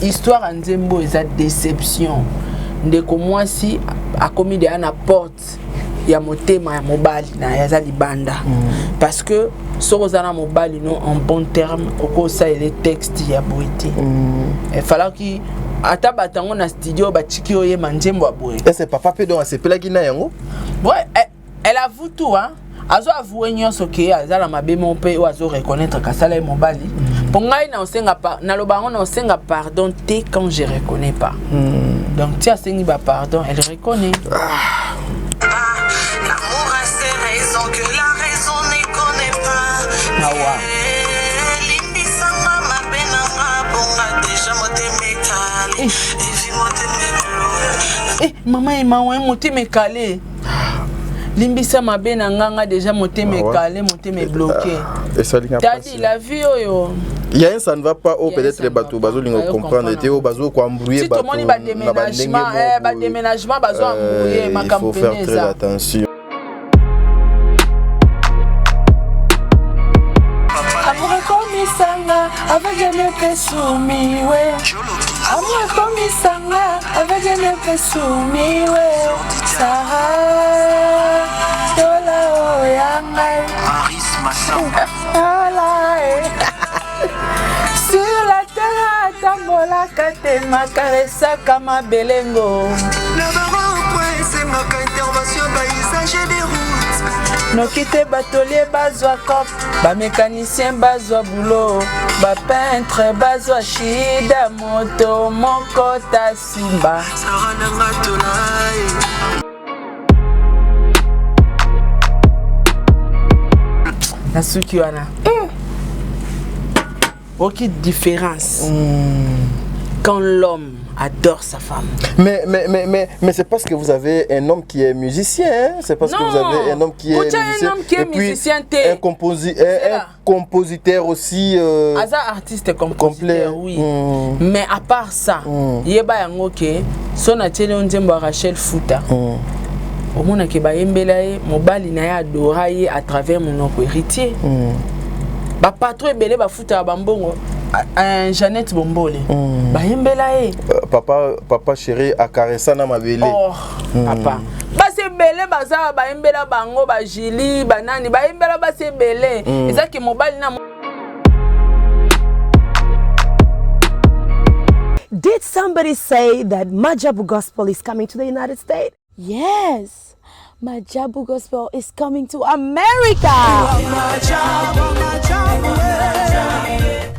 histoire en Nzembo eza déception ndeko mwasi akomi de na porte ya motema ya mobali na yaza libanda parce que sorozana mobali non en bon terme oko ça les textes ya boité il fallait ki ata batango na studio ba chiki oye manjembo aboye et c'est papa pe donc c'est pelaki na yango ouais elle avoue tout hein azo avouer nyonso ke azala mabe mon pe ou azo reconnaître ka sala mobali pour ngai na osenga pas na lobango na osenga pardon té quand je reconnais pas donc tia sengi ba pardon elle reconnaît l'amour a ses raisons que la raison ne connaît pas Nawa Limbi sanga mabenanga bonga déjà motemekale et vi motemekalo maman et maman moteme calé limbisa mabe na nganga déjà moteme calé moteme bloqué t'as dit la vie oyo il y a un ça ne va pas au peut-être les bateaux bazo lingo comprendre était au bazo ko embrouiller bateau si tout le monde ba déménagement bazo embrouiller ma campagne ça faut faire très attention amour comme sanga avec jamais fait soumis ouais amour comme sanga avec jamais fait soumis ouais Sarah tola oyanga Maris Massamba sur la terre tambola kate makaresa kama belengo le baron point c'est ma intervention paysage des routes nokite batolier bazwa cop ba mécanicien bazwa boulot ba peintre bazwa shida moto moko ta simba sarananga tolai na suki wana aucune différence quand l'homme adore sa femme. Mais c'est parce que vous avez un homme qui est musicien, hein? C'est parce que vous avez un homme qui est musicien. Un homme qui est musicien, un compositeur aussi. Artiste complet, oui. Mais à part ça, yeba yango ke sona tele onzembo Rachel Fouta. Au monde ke ba yembela ye mobali na ya adora ye à travers mon héritier. Ba patron ebele ba Fouta bambongo. Jeannette Bombole. Ba yembela ye. Papa chéri a caressé na mabele. Oh, papa. Ba se belé baza ba yembela bango ba Jili banani ba yembela ba se belé. Ezaki mobali na. Did somebody say that Majabu Gospel is coming to the United States? Yes. Majabu Gospel is coming to America.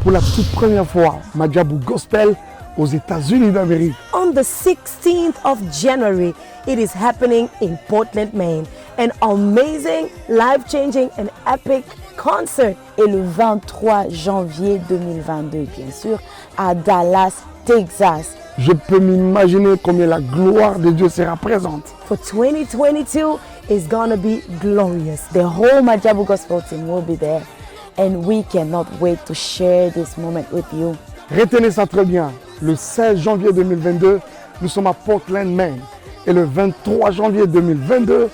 Pour la toute première fois, Majabu Gospel aux États-Unis d'Amérique. On the 16th of January, it is happening in Portland, Maine. An amazing, life-changing and epic concert. Et le 23 janvier 2022, bien sûr, à Dallas, Texas. Je peux m'imaginer combien la gloire de Dieu sera présente. For 2022, it's gonna be glorious. The whole Majabu Gospel team will be there. And we cannot wait to share this moment with you. Retenez ça très bien. Le 16 janvier 2022, nous sommes à Portland, Maine. Et le 23 janvier 2022,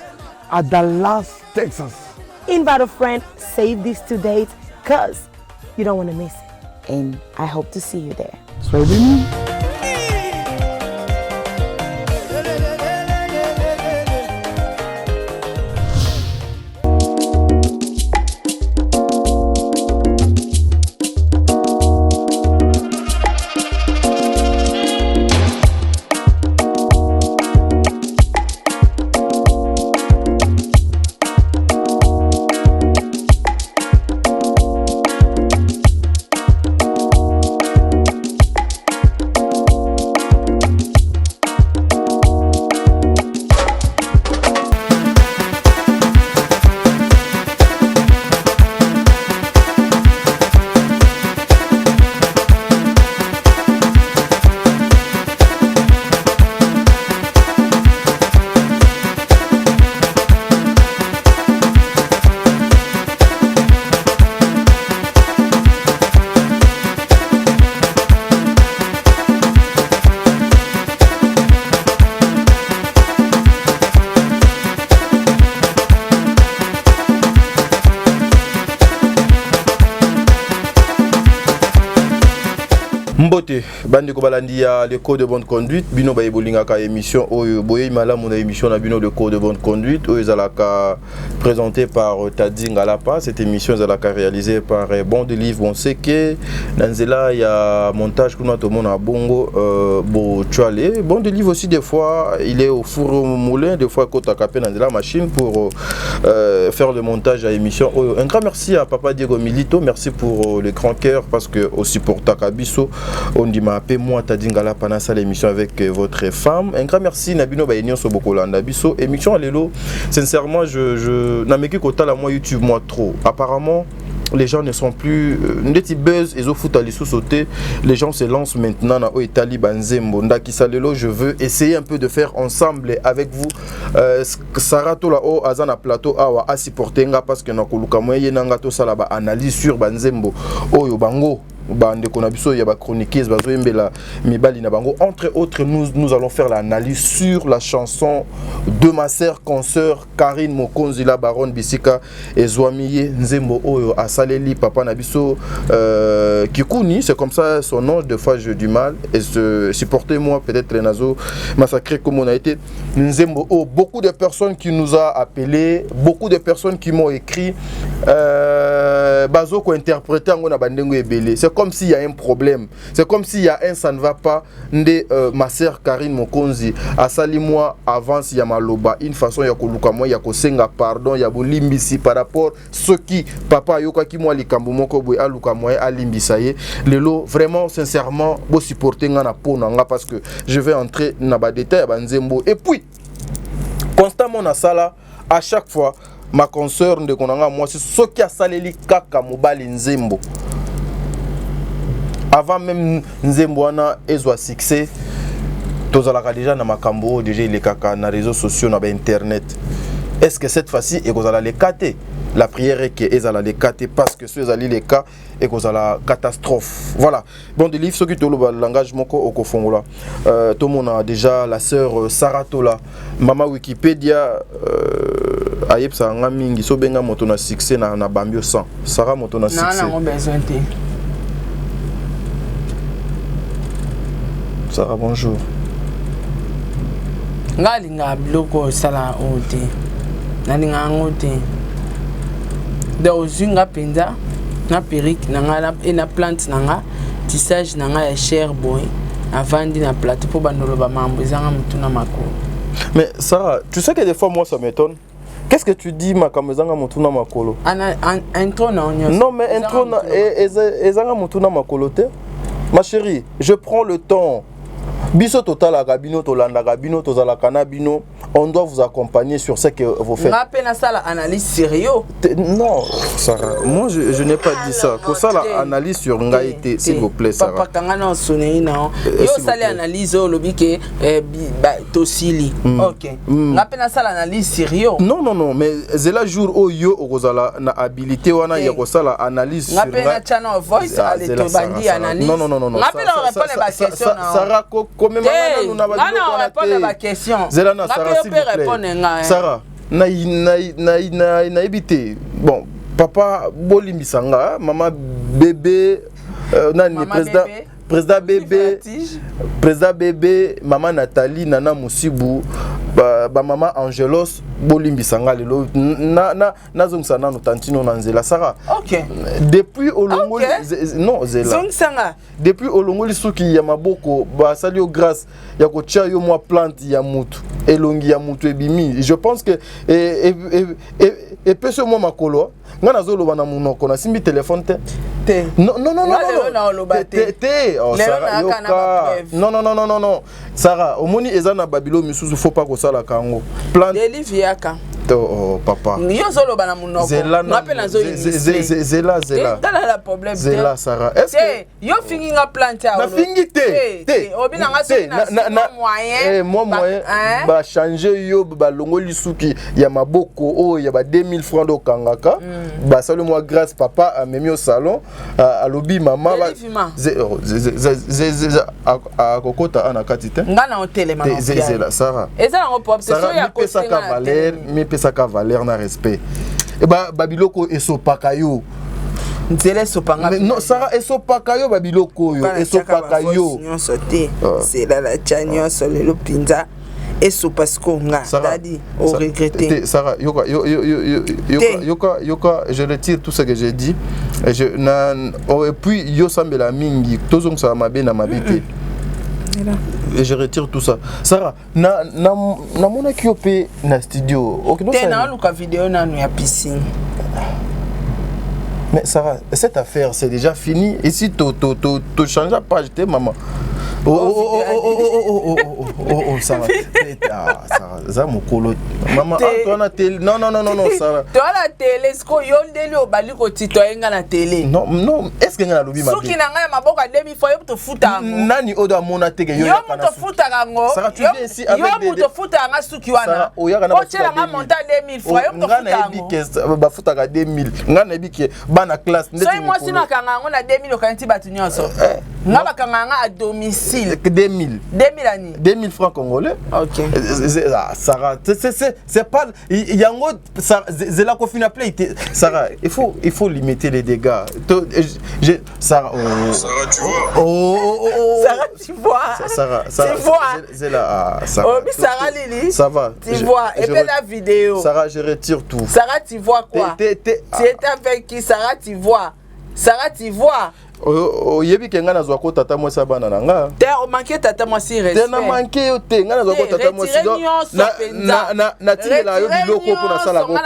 à Dallas, Texas. Invite a friend, save this to date, because you don't want to miss it. And I hope to see you there. Soyez bénis. Mbote, bande ko balandi ya le code de bonne conduite, bino ba ebolinga ka émission oyo boye malamu na émission na bino le code de bonne conduite oyo ezalaka présenté par Tadinga Lapa. Cette émission ezalaka réalisée par Bon Delive Bonseke. Nanzela ya montage kuna to mona bongo bo tuale. Bon Delive aussi des fois il est au four au moulin, des fois kota kapé nanzela machine pour faire le montage à émission oyo. Un grand merci à Papa Diego Milito, merci pour le grand cœur parce que aussi pour Takabiso. On dit m'a appelé moi Tadinga Lapa pendant ça l'émission avec votre femme. Un grand merci Nabino Bayenio Sobokolanda Biso émission Alelo. Sincèrement je n'ameki kota la moi YouTube moi trop. Apparemment les gens ne sont plus ndeti buzz et zo foot ali sauter. Les gens se lancent maintenant na Oitali Banzembo ndaki salelo. Je veux essayer un peu de faire ensemble avec vous Sarato la o azana plateau awa a supporter nga parce que na koluka moye nanga to sala ba analyse sur Banzembo oyo bango bande konabiso ya ba chroniqueuse bazo yembela mibali na bango. Entre autres nous allons faire l'analyse sur la chanson de ma sœur consoeur Karine Mokonzi la baronne Bisika et Zwamiye Nzembo oyo asaleli papa nabiso Kikuni, c'est comme ça son nom. Des fois j'ai du mal et supportez-moi peut-être les nazo massacré comme on a été Nzembo. Oh, beaucoup de personnes qui nous a appelé, beaucoup de personnes qui m'ont écrit bazo ko interpréter ngona bandengo ebele. C'est comme s'il y a un problème, c'est comme s'il y a un ça ne va pas. Ma sœur Karine Mokonzi asali moi avance ya maloba une façon ya koluka moi ya kosenga pardon ya bolimbisi par rapport ce qui papa yoka ki moi likambo moko boy aluka moi alimbisa ye lelo. Vraiment sincèrement bo supporter nga na pona nga parce que je vais entrer na ba détail ba Nzembo et puis constamment na sala à chaque fois ma consoeur de konanga moi c'est ce qui a saleli kaka mobali Nzembo. Avant même Nzembo wana ezwa succès tozalaka déjà na makambo déjà les kaka na réseaux sociaux na internet. Est-ce que cette fois-ci et kozala les kate la prière est que ezala les kate parce que ceux ali les cas et kozala catastrophe. Voilà. Bon des livres ceux qui tolo ba langage moko okofongola. Tout le monde a déjà la sœur Saratola mama Wikipédia ayebsa nga mingi so benga moto na succès na bambio 100 Sarah moto na succès. Non besoin te. Sarah bonjour. Ngalinga bloko sala ote. Nalinga ngote. De ozinga penza na perruque nanga et na plante nanga tissage nanga ya cher boy avandi na plateau pour bandolo ba mambo zanga mutuna mako. Mais Sarah, tu sais que des fois moi ça m'étonne. Qu'est-ce que tu dis makamezanga mutuna makolo? Intro na onyo. Non mais intro na ezanga mutuna makolo te. Ma chérie, je prends le temps. Biso total à Gabino, Tolanda Gabino, Tozala Kanabino, on doit vous accompagner sur ce que vous faites. Rappelez ça l'analyse sérieux. Non, Sarah, moi je n'ai pas dit ça. Pour ça l'analyse sur Ngaïté, s'il vous plaît, Sarah. Papa Kangana sonné non. Yo ça l'analyse au lobby que Tosili. OK. Rappelez ça l'analyse sérieux. Non, mais c'est la jour où yo ozala na habilité wana ya ko sala analyse sur. Rappelez la channel voice à l'étobandi analyse. Non. Rappelez on répond à ma question. Sarah comme même nous n'a pas répondre à ma question. Zelana Sarah s'il vous plaît. Sarah na éviter. Bon, papa bolimbisanga, maman bébé nani président bébé, maman Nathalie, nana Musibu, maman Angelos bolimbisanga lelo na zongsa no tantino nanzela Sarah. OK. Depuis olongoli non zela. Zongsa. Depuis olongoli suki ya maboko ba sali o grâce ya ko tia yo moi plante ya mutu elongi ya mutu ebimi. Je pense que et peu ce moi makolo ngana zolo bana munoko na simbi téléphone te. Non. Non. Sarah, omoni ezana babilo misusu faut pas ko sala kango. Plante Deliviaka. Oh papa. Yo solo bana munoko. Rappelle zo Zela. Dans la problème. Zela Sarah. Est-ce que yo fingi nga plante a. Na fingi te. Obina nga so na moyen. Moyen ba changer yo ba longoli suki ya maboko o ya ba 2000 francs do kangaka. Ba salo moi grâce papa a memi au salon à lobby maman ba a kokota ana katite. Ngana hôtel maman. Zela Sarah. Eza na pop c'est so ya ko ça ka valeur na respect. Et ba babiloko esopaka yo nzela esopanga non Sarah esopaka yo babiloko yo esopaka yo c'est la chanyo le pinza esopa skonga c'est-à-dire au regretter Sarah yoka je retire tout ce que j'ai dit et puis yo sambela mingi tozong sa mabe na mabite et je retire tout ça. Sarah, na mona ki opé na studio. T'es luka vidéo na ya piscine. Mais Sarah, cette affaire c'est déjà fini. Et si tu changes la page, t'es maman. Sarah. Sarah, ça mon colo. Maman, toi na télé. Non, Sarah. Toi la télé, ce qu'on yondeli au bali ko titoyenga na télé. Non, est-ce que nga lobi ma. Suki na nga maboko demi fois yo to futa. Nani oda mona tege yo. Yo to futa ngo. Sarah, tu viens ici avec des. Yo to futa nga suki wana. O chela nga monta 2000 fois yo to futa. Nga na ebike ba futa ka 2000. Nga na ebike bana classe ndeti. So moi sino kanga ngo na 2000 okanti batu nyonso. Nga bakanga nga à domicile. 2000 ani 2000 francs congolais. OK. Sarah, c'est pas yango zela ko fina play Sarah, il faut limiter les dégâts. Sarah Sarah tu vois. Sarah zela Sarah Lili. Ça va. Tu vois et puis la vidéo. Sarah, je retire tout. Sarah tu vois quoi? Tu étais avec qui? Sarah tu vois. Oyebi ke nga na zwa ko tata mo sa bana nanga te o manqué tata mo si respect te na manqué yo te nga na zwa ko tata mo si na tindela yo biloko po na sala ko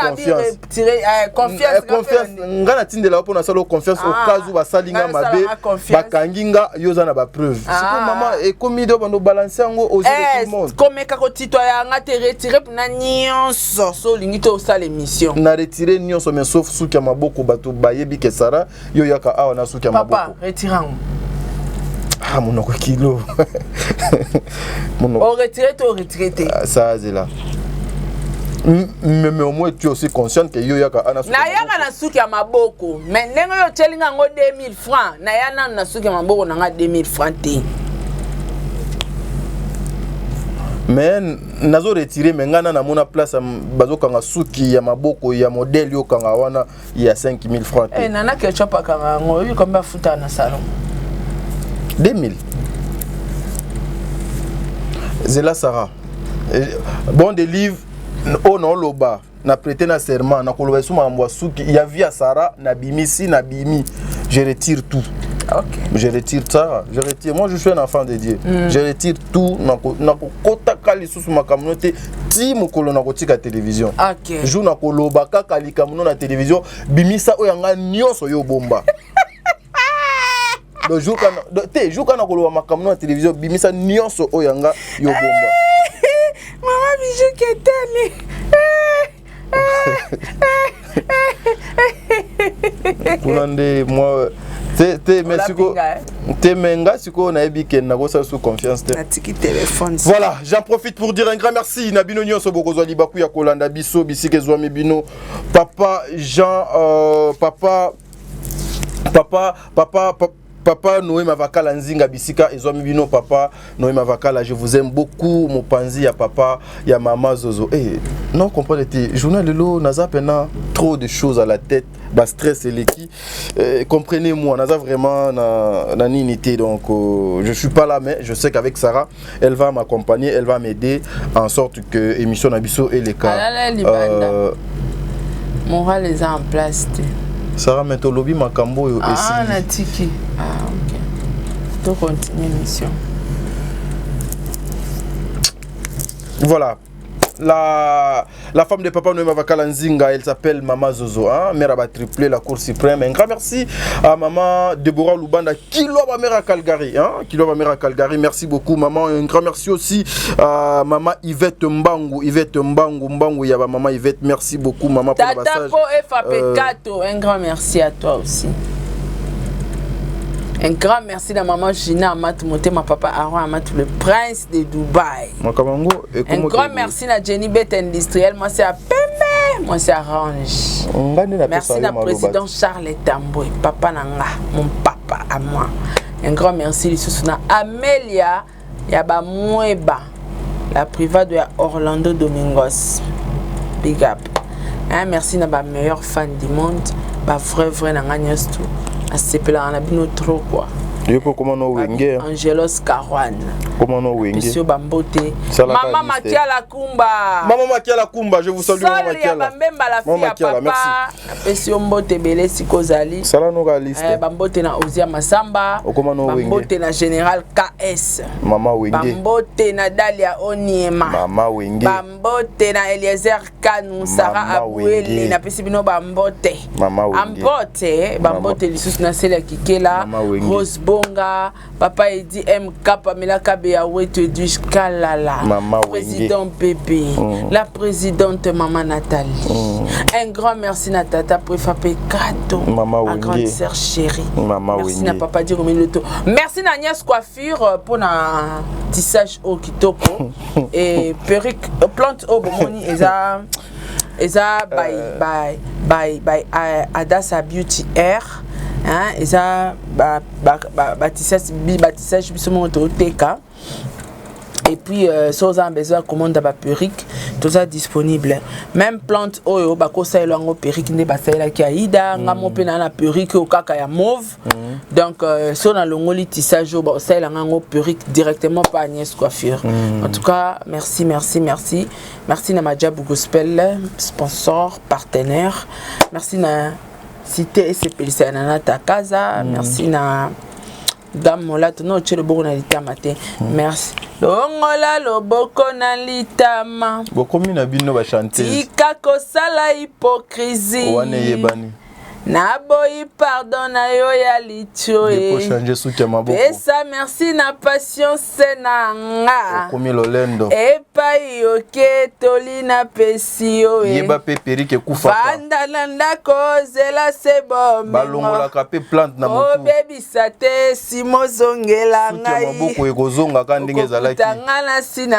confiance nga na tindela po na sala confiance au cas où ba salinga mabe bakanginga yo za na ba preuve siko maman e komi do bando balancer ngo aux yeux de tout le monde comme ka ko titoya nga te retirer na nyonso so lingi to sala émission na retirer nyonso mais sauf suki ya maboko bato bayebi ke Sara yo yaka awa na suki ya maboko retirant. Ah, mon kilo. On retraité. Ça, c'est là. Mais au moins, tu es aussi conscient que yo yaka ana suki. Na yaka na suki ya maboko. Mais nengo yo chelinga ngo 2000 francs. Na yana na suki ya maboko na nga 2000 francs te. Mais nazo retirer mais ngana na mona place bazo kanga suki ya maboko ya modèle yo kanga wana ya 5000 francs. Nana ke chopa kanga ngo yo komba futa na salon. 2000. Zela Sarah. Bon des livres on loba na prêter na serment na koloba suma mbwa suki ya via Sarah na bimisi na bimi. Je retire tout. Okay. Je retire ça, je retire. Moi je suis un enfant de Dieu. Je retire tout na kota kali susu makamnote ti mokolo na kotika télévision. OK. Jou na koloba kaka likamuno na télévision bimisa oyanga nyonso yo bomba. Le jour quand na koloba makamno na télévision bimisa nyonso oyanga yo bomba. Maman bijou ketani. Kunande moi voilà, j'en profite pour dire un grand merci Nabino Nyon Sobokozwa Libaku ya Kolanda Biso Bisike Zouame Bino Papa Jean Papa Noé Mavakala Nzinga Bisika Ezouame Bino Papa Noé Mavakala, je vous aime beaucoup mon panzi ya papa ya maman Zozo. Non comprenez journal de l'eau naza pena trop de choses à la tête. Bah stress et l'équipe comprenez-moi naza vraiment na ninité donc je suis pas là mais je sais qu'avec Sarah elle va m'accompagner, elle va m'aider en sorte que émission Nabiso et les cas moral les en place Sarah Mentolobi Makambo et Natiki OK donc continue l'émission. Voilà. La femme de Papa Noé Mavakala Nzinga, elle s'appelle Maman Zozo, hein? Mère a triplé la Cour suprême. Un grand merci à Maman Deborah Lubanda, qui l'a mère à Calgary, hein? Qui l'a mère à Calgary. Merci beaucoup, Maman. Un grand merci aussi à Maman Yvette Mbangu, Mbangu, Yaba Maman Yvette. Merci beaucoup, Maman, pour le passage. Un grand merci à toi aussi. Un grand merci à maman Gina Amat Moté, ma papa Aaron Amat, le prince de Dubaï. Un grand merci à Jenny Bet Industriel, moi c'est à Pembe, moi c'est à Range. Merci à président Charles Tamboy, papa Nanga, mon papa à moi. Un grand merci à Amelia Yaba Mweba, la private de Orlando Domingos. Big up. Merci à ma meilleure fan du monde. ba vrai na nganya stu asepela na bino trop quoi. Yopo comment no wenge Angelos Caruana. Comment no wenge Monsieur Bambote. Maman Makiala Kumba. Maman Makiala Kumba, je vous salue maman Makiala. Bambemba la fille à papa. Monsieur Mbote Belé Sikozali. Sala no ga liste. Bambote na Ozia Masamba. Comment no wenge Bambote na Général KS. Maman wenge. Bambote na Dalia Oniema. Maman wenge. Bambote na Eliezer Kanu Sarah Aboueli na Pesibino Bambote. Maman wenge. Bambote Bambote lisusu na Sela Kikela. Rose Bonga, papa Edi MK Pamela Kabea Wete du Kalala, président bébé, la présidente maman Nathalie. Un grand merci na tata pour faire cadeau. Ma grande sœur chérie. Merci na papa Di Romiloto. Merci na Agnès Coiffure pour na tissage au kitoko et perruque plante au bomoni eza by Adassa Beauty Air. Hein, et ça bâtissage teka et puis si vous avez besoin de commande à perruque tout ça disponible même plante oyo bakosa elango perruque ne basaila ki aida ngamo pe na perruque au kaka ya mauve donc si on a le ngoli tissage ba saila ngo perruque directement par Agnès Coiffure. En tout cas merci na Majabu Gospel sponsor partenaire, merci na Cité et c'est Nanata Casa. Merci na Dame Molato no chelo boko na litama te. Merci. Longola loboko na litama. Boko mina bino ba chanter. Tika kosala hypocrisie. Wane yebani. Na boyi pardon na yo ya litio e. Changer suki maboko. Pesa merci na patience na nga. Komi lolendo. Epa yoke toli na pesio e. Yeba pe perike kufa. Banda nanda kozela se bombe. Balongola ka pe plante na motu. O baby sate simo zongela ngai. Suki maboko e kozonga ka ndenge ezalaki. Tangana sina.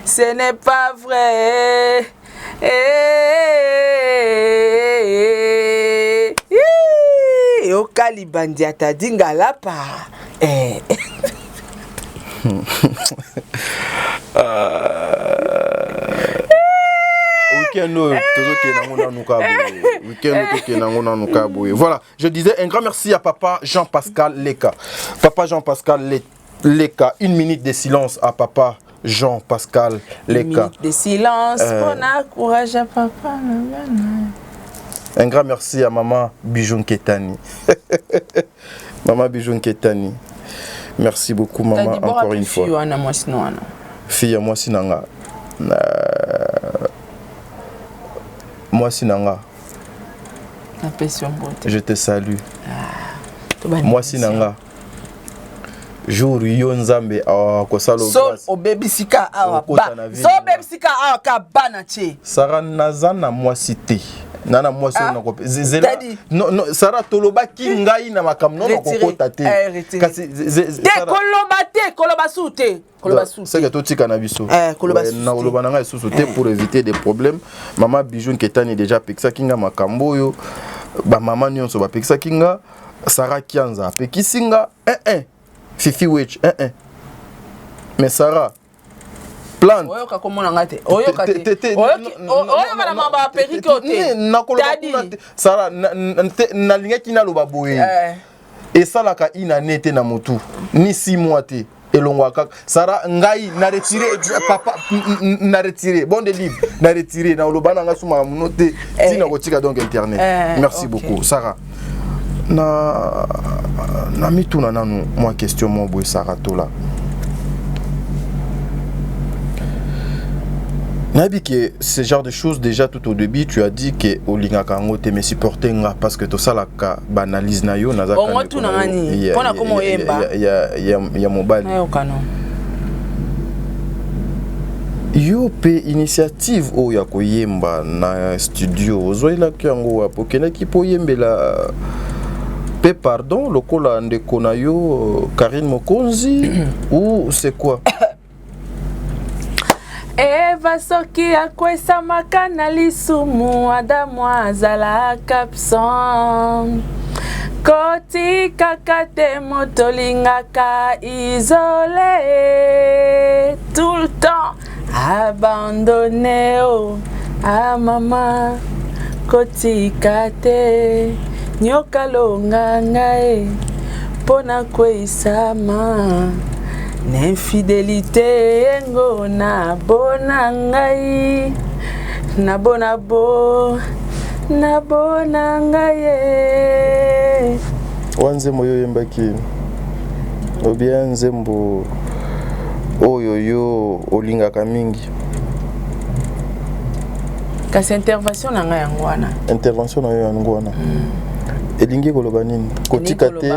Ce n'est pas vrai. Okali bandi atadinga lapa Voilà, je disais un grand merci à papa Jean-Pascal Leka. Papa Jean-Pascal Leka, une minute de silence à papa Jean-Pascal Leka. Une minute de silence pour encourager papa. Un grand merci à maman Bijoun Ketani. Maman Bijoun Ketani. Merci beaucoup maman encore une fois. Fille à moi sinanga. Moi sinanga. Je te salue. Moi sinanga. Jour Yonzambe kosalo grâce. So obebisika awa ba. So obebisika awa ka banache. Sara nazana moi cité. Nana moi so na ko zela. Non Sara toloba kingai na makamno na kokota te. Kasi koloba soute. C'est que tout tika na biso. Na koloba nanga susu te pour éviter des problèmes. Maman Bijoun Ketani déjà peksa kinga makambo yo. Ba maman nyonso ba peksa kinga. Sara Kianza pekisinga Fifi Witch, mais Sarah, plante. Oyoka komona ngate. Oyoka te. Oyoka na mamba perikote. Sarah, na linga kina loba boye. Et ça la ka ina nete na motu. Ni 6 mois te. Elongwa kaka. Sarah ngai na retiré papa na retiré. Bon de livre na retiré na loba na nga suma munote. Tina ko tika donc internet. Merci beaucoup Sarah. Na mituna nanu moi question mon boy Saratola. Nabi que ce genre de choses déjà tout au début tu as dit que olinga kango te me supporter nga parce que to sala ka banalise na yo nazaka. On tuna ngani pona komo yemba. Ya mobile. Ayo kano. Yo pe initiative o ya koyemba na studio ozoila kyango apokena ki po yembela pe pardon lokola ndeko na yo Karine Mokonzi ou c'est quoi? Eva soki akwesa makana lisumu Adamu azala kapson Koti kakate motolingaka isolé tout le temps abandonné à maman kotika te nyoka longa ngai pona kweisama n'infidélité yengo na bona ngai na bona ngai wanzembo yo yembaki obien nzembo oyo yo olingaka mingi kasi intervention na ngai yango wana intervention na yo yango wana elingi koloba nini kotika te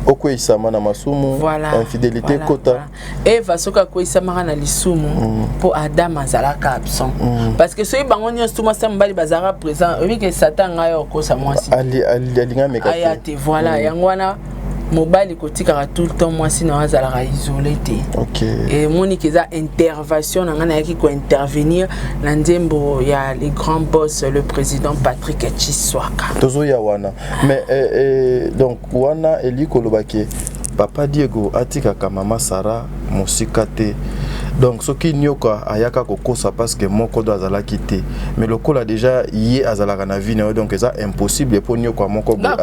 okweisama na masumu voilà, infidélité voilà, kota voilà. Eva soka kweisama na lisumu po Adam azalaka absent parce que soki bango nyonso tuma sa mbali bazara présent obi ke Satan ngayo kosa mwasi alinga mekate ayate voilà yango wana mobali kotika tout le temps mwasi na azalaka isolé te et monique eza intervention na ngana yaki ko intervenir na nzembo ya les grands boss le président Patrick Chiswaka tozo ya wana mais donc wana eliko lobake papa Diego atika ka mama Sarah musika te donc soki nyoka ayaka kokosa parce que moko do azala kité mais lokola déjà yé azalaka na vie donc eza impossible pour nyoka moko ayaka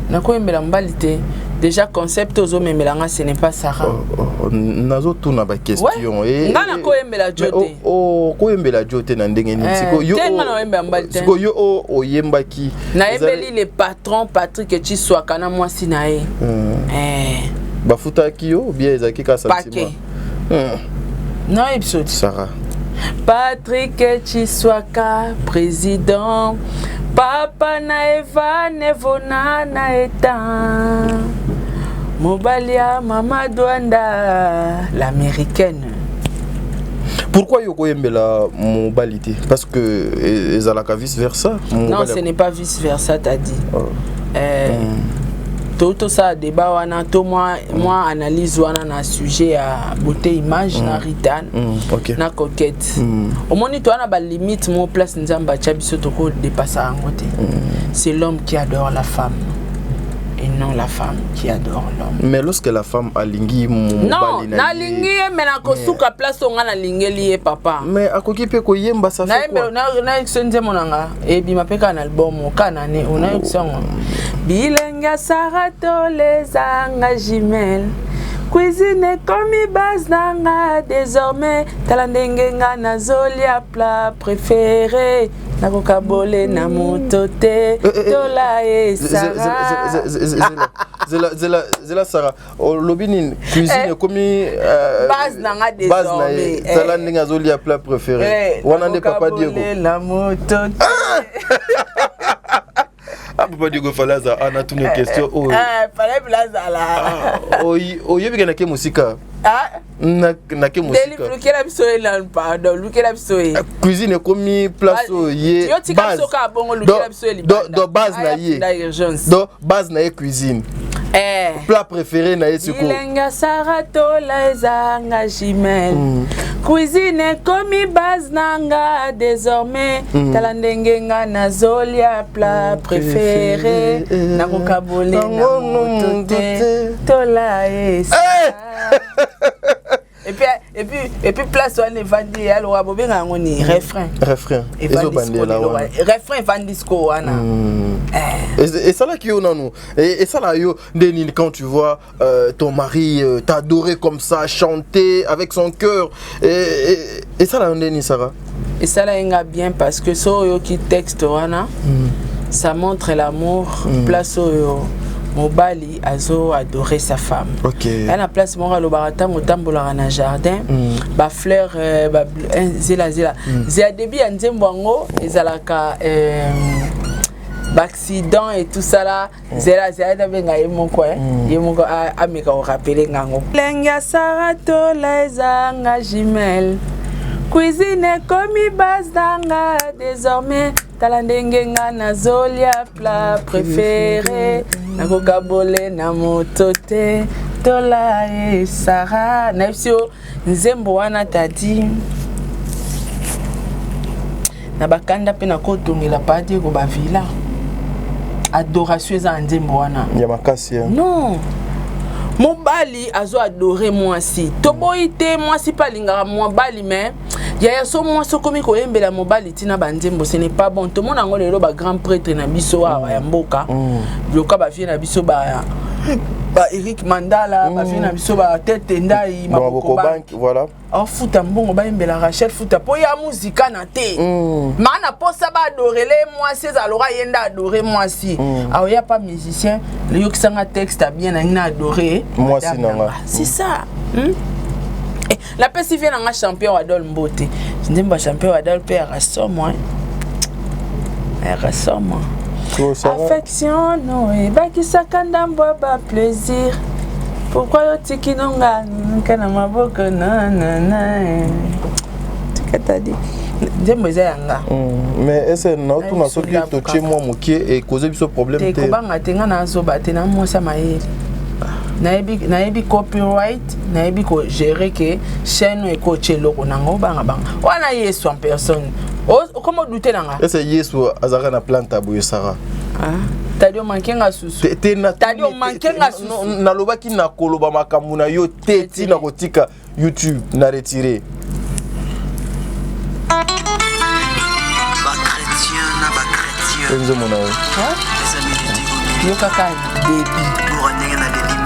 nakoyembela mbali te déjà concept ozo memelanga ce n'est pas Sarah nazo tuna ba question ngana koyembela jote koyembela jote na ndenge nini siko yo siko yo oyembaki na yembeli le patron Patrick Chiswaka na mwasi na ye bafutaki yo bien ezaki ka sentiment non episode Sarah Patrick Chiswaka président Papa na Eva nevona na eta Mobalia Mama Douanda l'américaine. Pourquoi yoko yembela mobilité? Parce que ezalaka vice versa. Non, ce n'est pas vice versa, t'as dit. Tout ça débat wana to moi analyse wana na sujet à beauté image na Ritan na coquette au moins toi na ba limite mon place nzamba chabiso to ko dépasser en côté c'est l'homme qui adore la femme et non la femme qui adore l'homme. Mais lorsque la femme a lingi non na lingi mais na ko suka place on na lingeli papa mais akoki pe ko yemba ça fait quoi na exonze monanga et bi mapeka na album kana ne on a exonze Bilenga Sarato les angajimel Cuisine comme base nanga désormais Talandengenga na zolia plat préféré Nakoka bole na motote Tola et Sarah Zela Sarah Lobinin cuisine comme base nanga désormais Talandenga zolia plat préféré Wanande papa Diego na motote Ah, papa Diego Falaza, on a toutes nos questions. Fallait plaza là. Oyebi na ke musika. Na ke musika. Deli luke la bisoye là pardon, luke la bisoye. Cuisine komi place yé. Yo tika soka bongo luke la bisoye libanda. Do base na yé. Do base na yé cuisine. Plat préféré na yé siko. Bilenga Sarato la ezanga jimel. Cuisine komi base nanga désormais talandengenga na zolia plat préféré nakoka bole na motote tola esa et puis place on vandi alors bobenga ngoni refrain refrain vandisco wana et ça là qui on a nous et ça là yo Denis quand tu vois ton mari t'adorer comme ça chanter avec son cœur et ça là Denis Sarah et ça là inga bien parce que so yo qui texte wana ça montre l'amour place yo Mobali azo adorer sa femme. Elle a place mora lo barata motambola na jardin. Ba fleur ba zela. Zia début ya nzembo ngo ezalaka accident et tout ça là. Zela da benga yemoko yemoko ameka o rappeler ngango. Lenga Sarato la ezanga jimel. Cuisine komi base danga désormais talandengenga na zolia plat préféré nakoka bole na motote tola et Sarah naipsio nzembo wana tadi na bakanda pe na kotongela padi ko ba villa adoration za nzembo wana ya makasi non mobali azo adorer mwasi toboite mwasi palingaka mobali mais ya so moi so komi ko yembela mobali tina banzembo ce n'est pas bon. Tout le monde a ngolelo ba grand prêtre na biso wa ya mboka. Loka ba vie na biso ba Eric Mandala ba vie na biso ba tete ndai Maboko Bank voilà. En futa mbongo ba yembela Rachel futa po ya musique na te. Mana posa ba adorele moi c'est alora yenda adorer moi si. Ah y a pas musicien, le yo kisanga texte a bien na adorer. Moi si nanga. C'est ça. La personne vient en champion Wadol Mbote. Je dis pas champion Wadol père rassomme. Rassomme. Affection non et ba ki sakanda mboba plaisir. Pourquoi yo tiki nonga kana maboko na Tikata di. Ndembo za yanga. Mais est-ce non tout na soki to chez moi mokie et causer biso problème te. Te ko banga tenga na zo ba te na mo sa maeli. Naebi copyright naebi ko gérer que chaîne et coach loko nango banga wana yesu en personne comment douter nanga est-ce yesu azaka na plante aboye sara tadio mankenga susu tadio mankenga susu na lobaki na koloba makambu na yo te tina kotika YouTube na retirer ba chrétien na ba chrétien enzo mona les amis du Dieu yo kaka baby pour ndenge na deli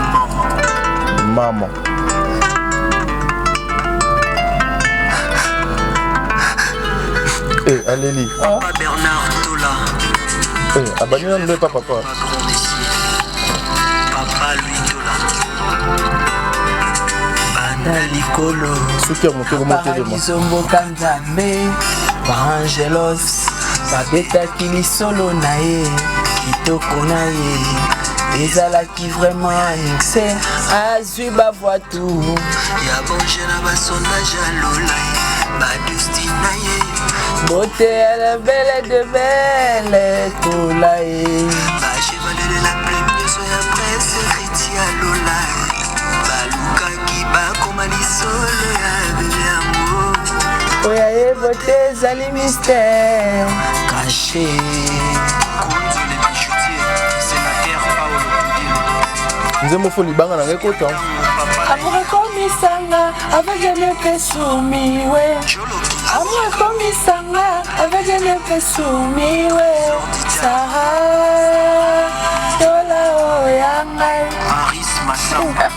maman Alélie Papa Bernard Tola abani na papa grand messier Papa Louis Tola Banda Likolo soki ya moto komotelema Paradiso Kanzambe Angelos babetaki lisolo na ye kitoko na ye ezalaki vraiment annexe azwi bavoi tout ya bonje na basondage alola badustina ye beauté elle belle de belle tola ye bachevale de la première so ya presse riti alola balukaki bakoma lisolo ya bebe yango oya ye beauté ezali mystère caché nzembo fo libanga na ngai kota amour komisanga avec jamais pesumiwe amour komisanga avec jamais pesumiwe saha tola oyangai Maris Massamba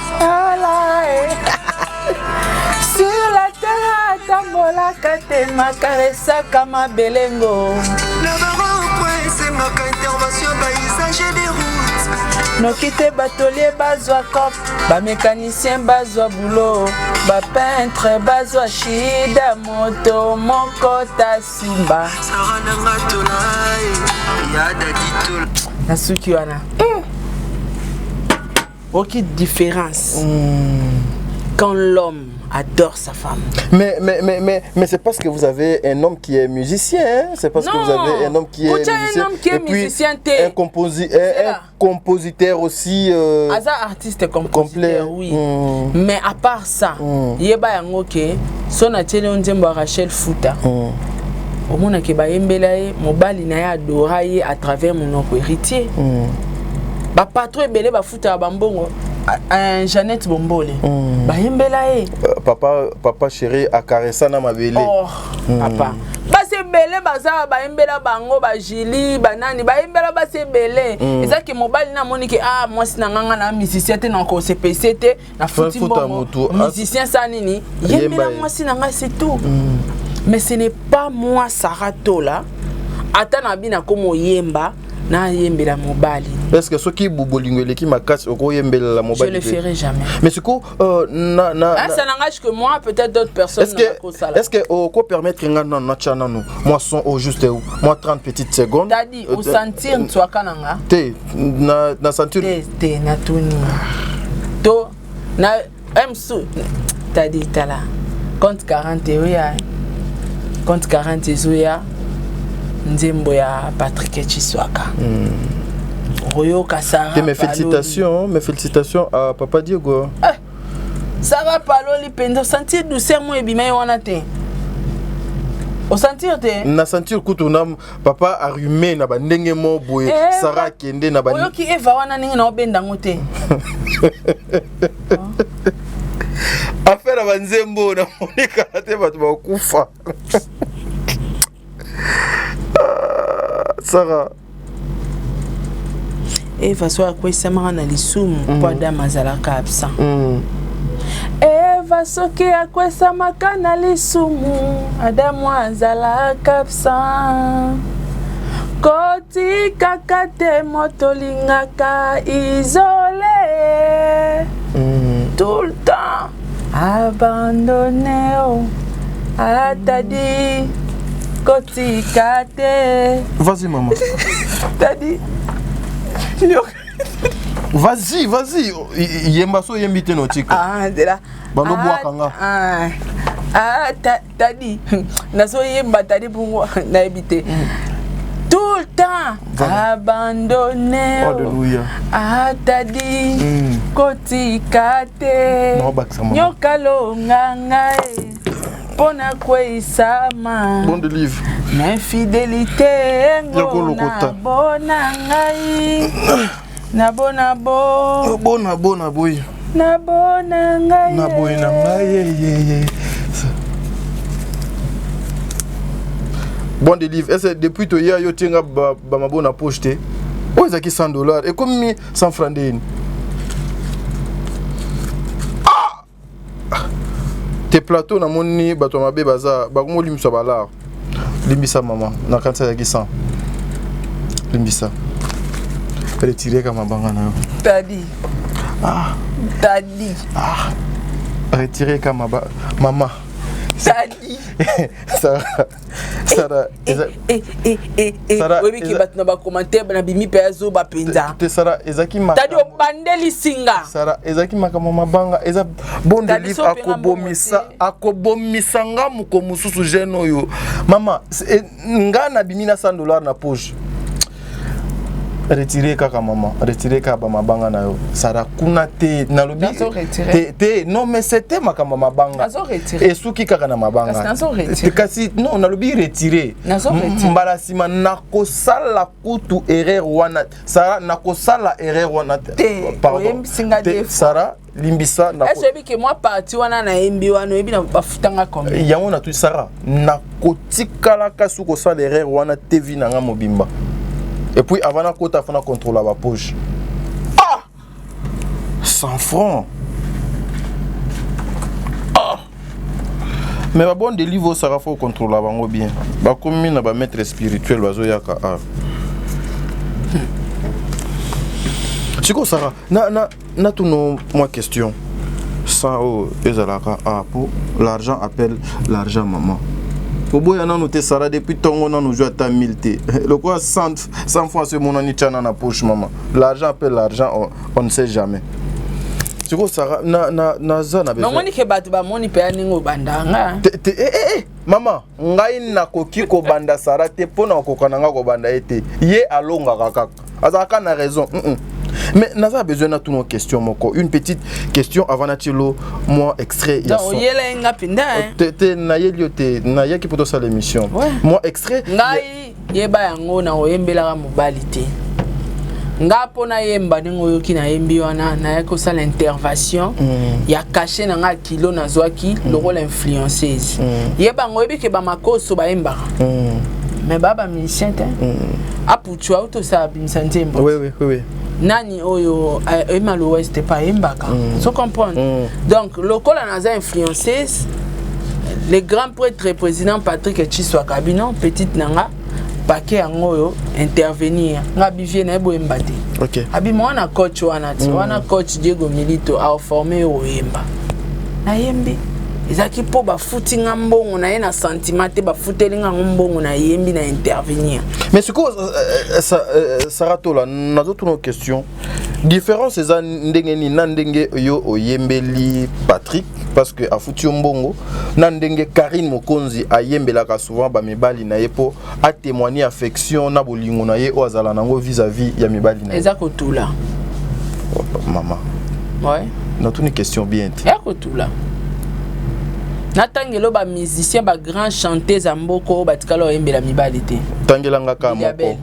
sur la terre tambolaka te makaresaka mabelengo na baron-point esengaka intervention baisage des routes noki te batolier bazwa cop bamécanicien bazwa boulot bapeintre bazwa shida moto moko tasimba sara nanga tola ya dadi tola na suki wana aucune différence quand l'homme adore sa femme. Mais c'est parce que vous avez un homme qui est musicien, hein? C'est parce que vous avez un homme qui est musicien. Un homme qui est musicien, un compositeur aussi. Aza artiste complet, oui. Mais à part ça, yeba yango ke son atelier onzembo Rachel Futa. Au monde ke ba yembela ye mobali na ya adora ye à travers mon héritier. Ba patron ebele ba futa ba mbongo. Jeannette Bombole. Ba yembela ye. Papa chéri a caressé na mabele. Oh, papa. Ba se belé baza ba yembela bango ba Jili banani ba yembela ba se belé. Eza ke mobali na moni ke moi si na nganga na musicien te na ko CPC te na futi mbongo. Musicien ça nini? Yembela moi si na nga c'est tout. Mais ce n'est pas moi Sarah Tola. Atana bina komo yemba. Na yembela mobali. Est-ce que ce qui bobolingwe qui makasi oko yembela la mobali? Je le ferai jamais. Mais ce coup ça n'engage que moi, peut-être d'autres personnes. Est-ce que oko permettre ngana na chana nous? Moi son au juste où? Moi 30 petites secondes. T'as dit au sentir toi kananga? Te na sentir. Te na tuni. To na emsu. T'as dit tala. Compte 40 oui. Compte 40 zoya. Nzembo ya Patrick Chiswaka. Royo Kasara. Mes félicitations à Papa Diego. Ça va pas l'oli pendo sentir douceur moi ebimai wana te. Au sentir te. Na sentir kutuna papa arrumé na ba ndenge mo boye Sarah kende na ba. Oyo ki Eva wana ningi na obenda ngote. affaire ya banzembo na monika te bato bakufa Sarah Eva so akwesama na lisumu po Adama azalaka absent Eva soki akwesama na lisumu Adamu azalaka absent Kotika kate motolingaka isolé tout le temps abandonné t'as dit kotika te vas-y maman t'as dit vas-y yemba so yembi te no tika c'est là bando bwakanga t'as dit naso yemba t'as dit pour na ebité tout le temps abandonné alléluia t'as dit kotika te nyokalonga ngai pona kweisama bon de livre l'infidélité ngona bona ngai na bona bo bona boy na bona ngai na boy na ngai bon de livre est-ce depuis to ya yo tenga ba mabona pocheté o ezaki $100 et comme 100 francs de te plateau na moni bato mabe baza bakongo limisa balar limbisa maman na kanisa ya 100 limbisa retirer kama banga na tadi retirer kama maman tadi Sarah webi ki batna ba commentaire na bimi pe azo ba penza te Sarah ezaki ma tadi obandeli singa Sarah ezaki makama mabanga eza bon de livre akobomisa nga muko mususu jeune oyo mama nga na bimi na $100 na poche retirer kaka mama retirer ka ba mabanga na yo Sarah kuna te na lobi te non mais c'était makama mabanga et suki kaka na mabanga kasi non na lobi retirer mbala sima nakosala kutu erreur wana Sarah nakosala erreur wana pardon Sarah limbisa na est-ce que moi parti wana na embi wana ebi na bafutanga combien yango na tu Sarah nakotikala kasu ko sala erreur wana te vi na nga mobimba. Et puis avant la côte, il faut contrôler la poche. 100 francs. Mais la bonne délivre, ça va faut contrôler avant bien. Bah comme il va maître spirituel, oiseau yaka. C'est quoi Sarah? Na tout nos moi question. Ça pour l'argent appelle l'argent maman. Au bout, il y a noté Sarah depuis ton on a nous joué à 1000 T. Le quoi 100 fois ce mon ani tchana na poche maman. L'argent appelle l'argent, on ne sait jamais. Tu vois Sarah na zana besoin. Non moni ke batu ba moni pe aningo bandanga. Maman, ngai na koki ko banda Sarah te pona ko kananga ko banda ete. Ye alonga kaka. Azaka na raison. Mais nous avons besoin de toutes nos questions. Une petite question avant d'attirer moi extrait. Donc, il y a un pinda. Tu qui peut faire l'émission. Moi extrait. Ngai yeba yango na oyembela mobilité. Nga pona yemba ningo yoki na yembi wana na yako sala intervention ya caché na nga kilo na zwaki le rôle influenceuse. Yeba ngoyebi ke ba makoso ba yemba. Mais baba musicien te. Apuchwa auto sa bimsante mbo. Oui. Nani oyo ema l'ouest pas embaka. So comprendre. Donc local na za influenceuse le grand prêtre président Patrick Chiswa Kabino petite nanga paquet angoyo intervenir nga bivie na ebo embate. OK. Abi mwana coach wana coach Diego Milito a formé o yemba. Na yembi ezaki po ba footinga mbongo na ye na sentiment te ba footelinga mbongo na yembi na intervenir. Mais ce que Sarah tola na d'autres nos questions. Différence eza ndenge ni na ndenge yo oyembeli Patrick parce que a foutu mbongo na ndenge Karine Mokonzi ayembelaka souvent ba mibali na ye po a témoigner affection na bolingo na ye o azala nango vis-à-vis ya mibali na ye. Ezako tula. Maman. Ouais. Na toute une question bien. Ezako tula. Natangelo ba musicien ba grand chanteuse mboko batikalo yembela mibali te. Tangelanga ka moko.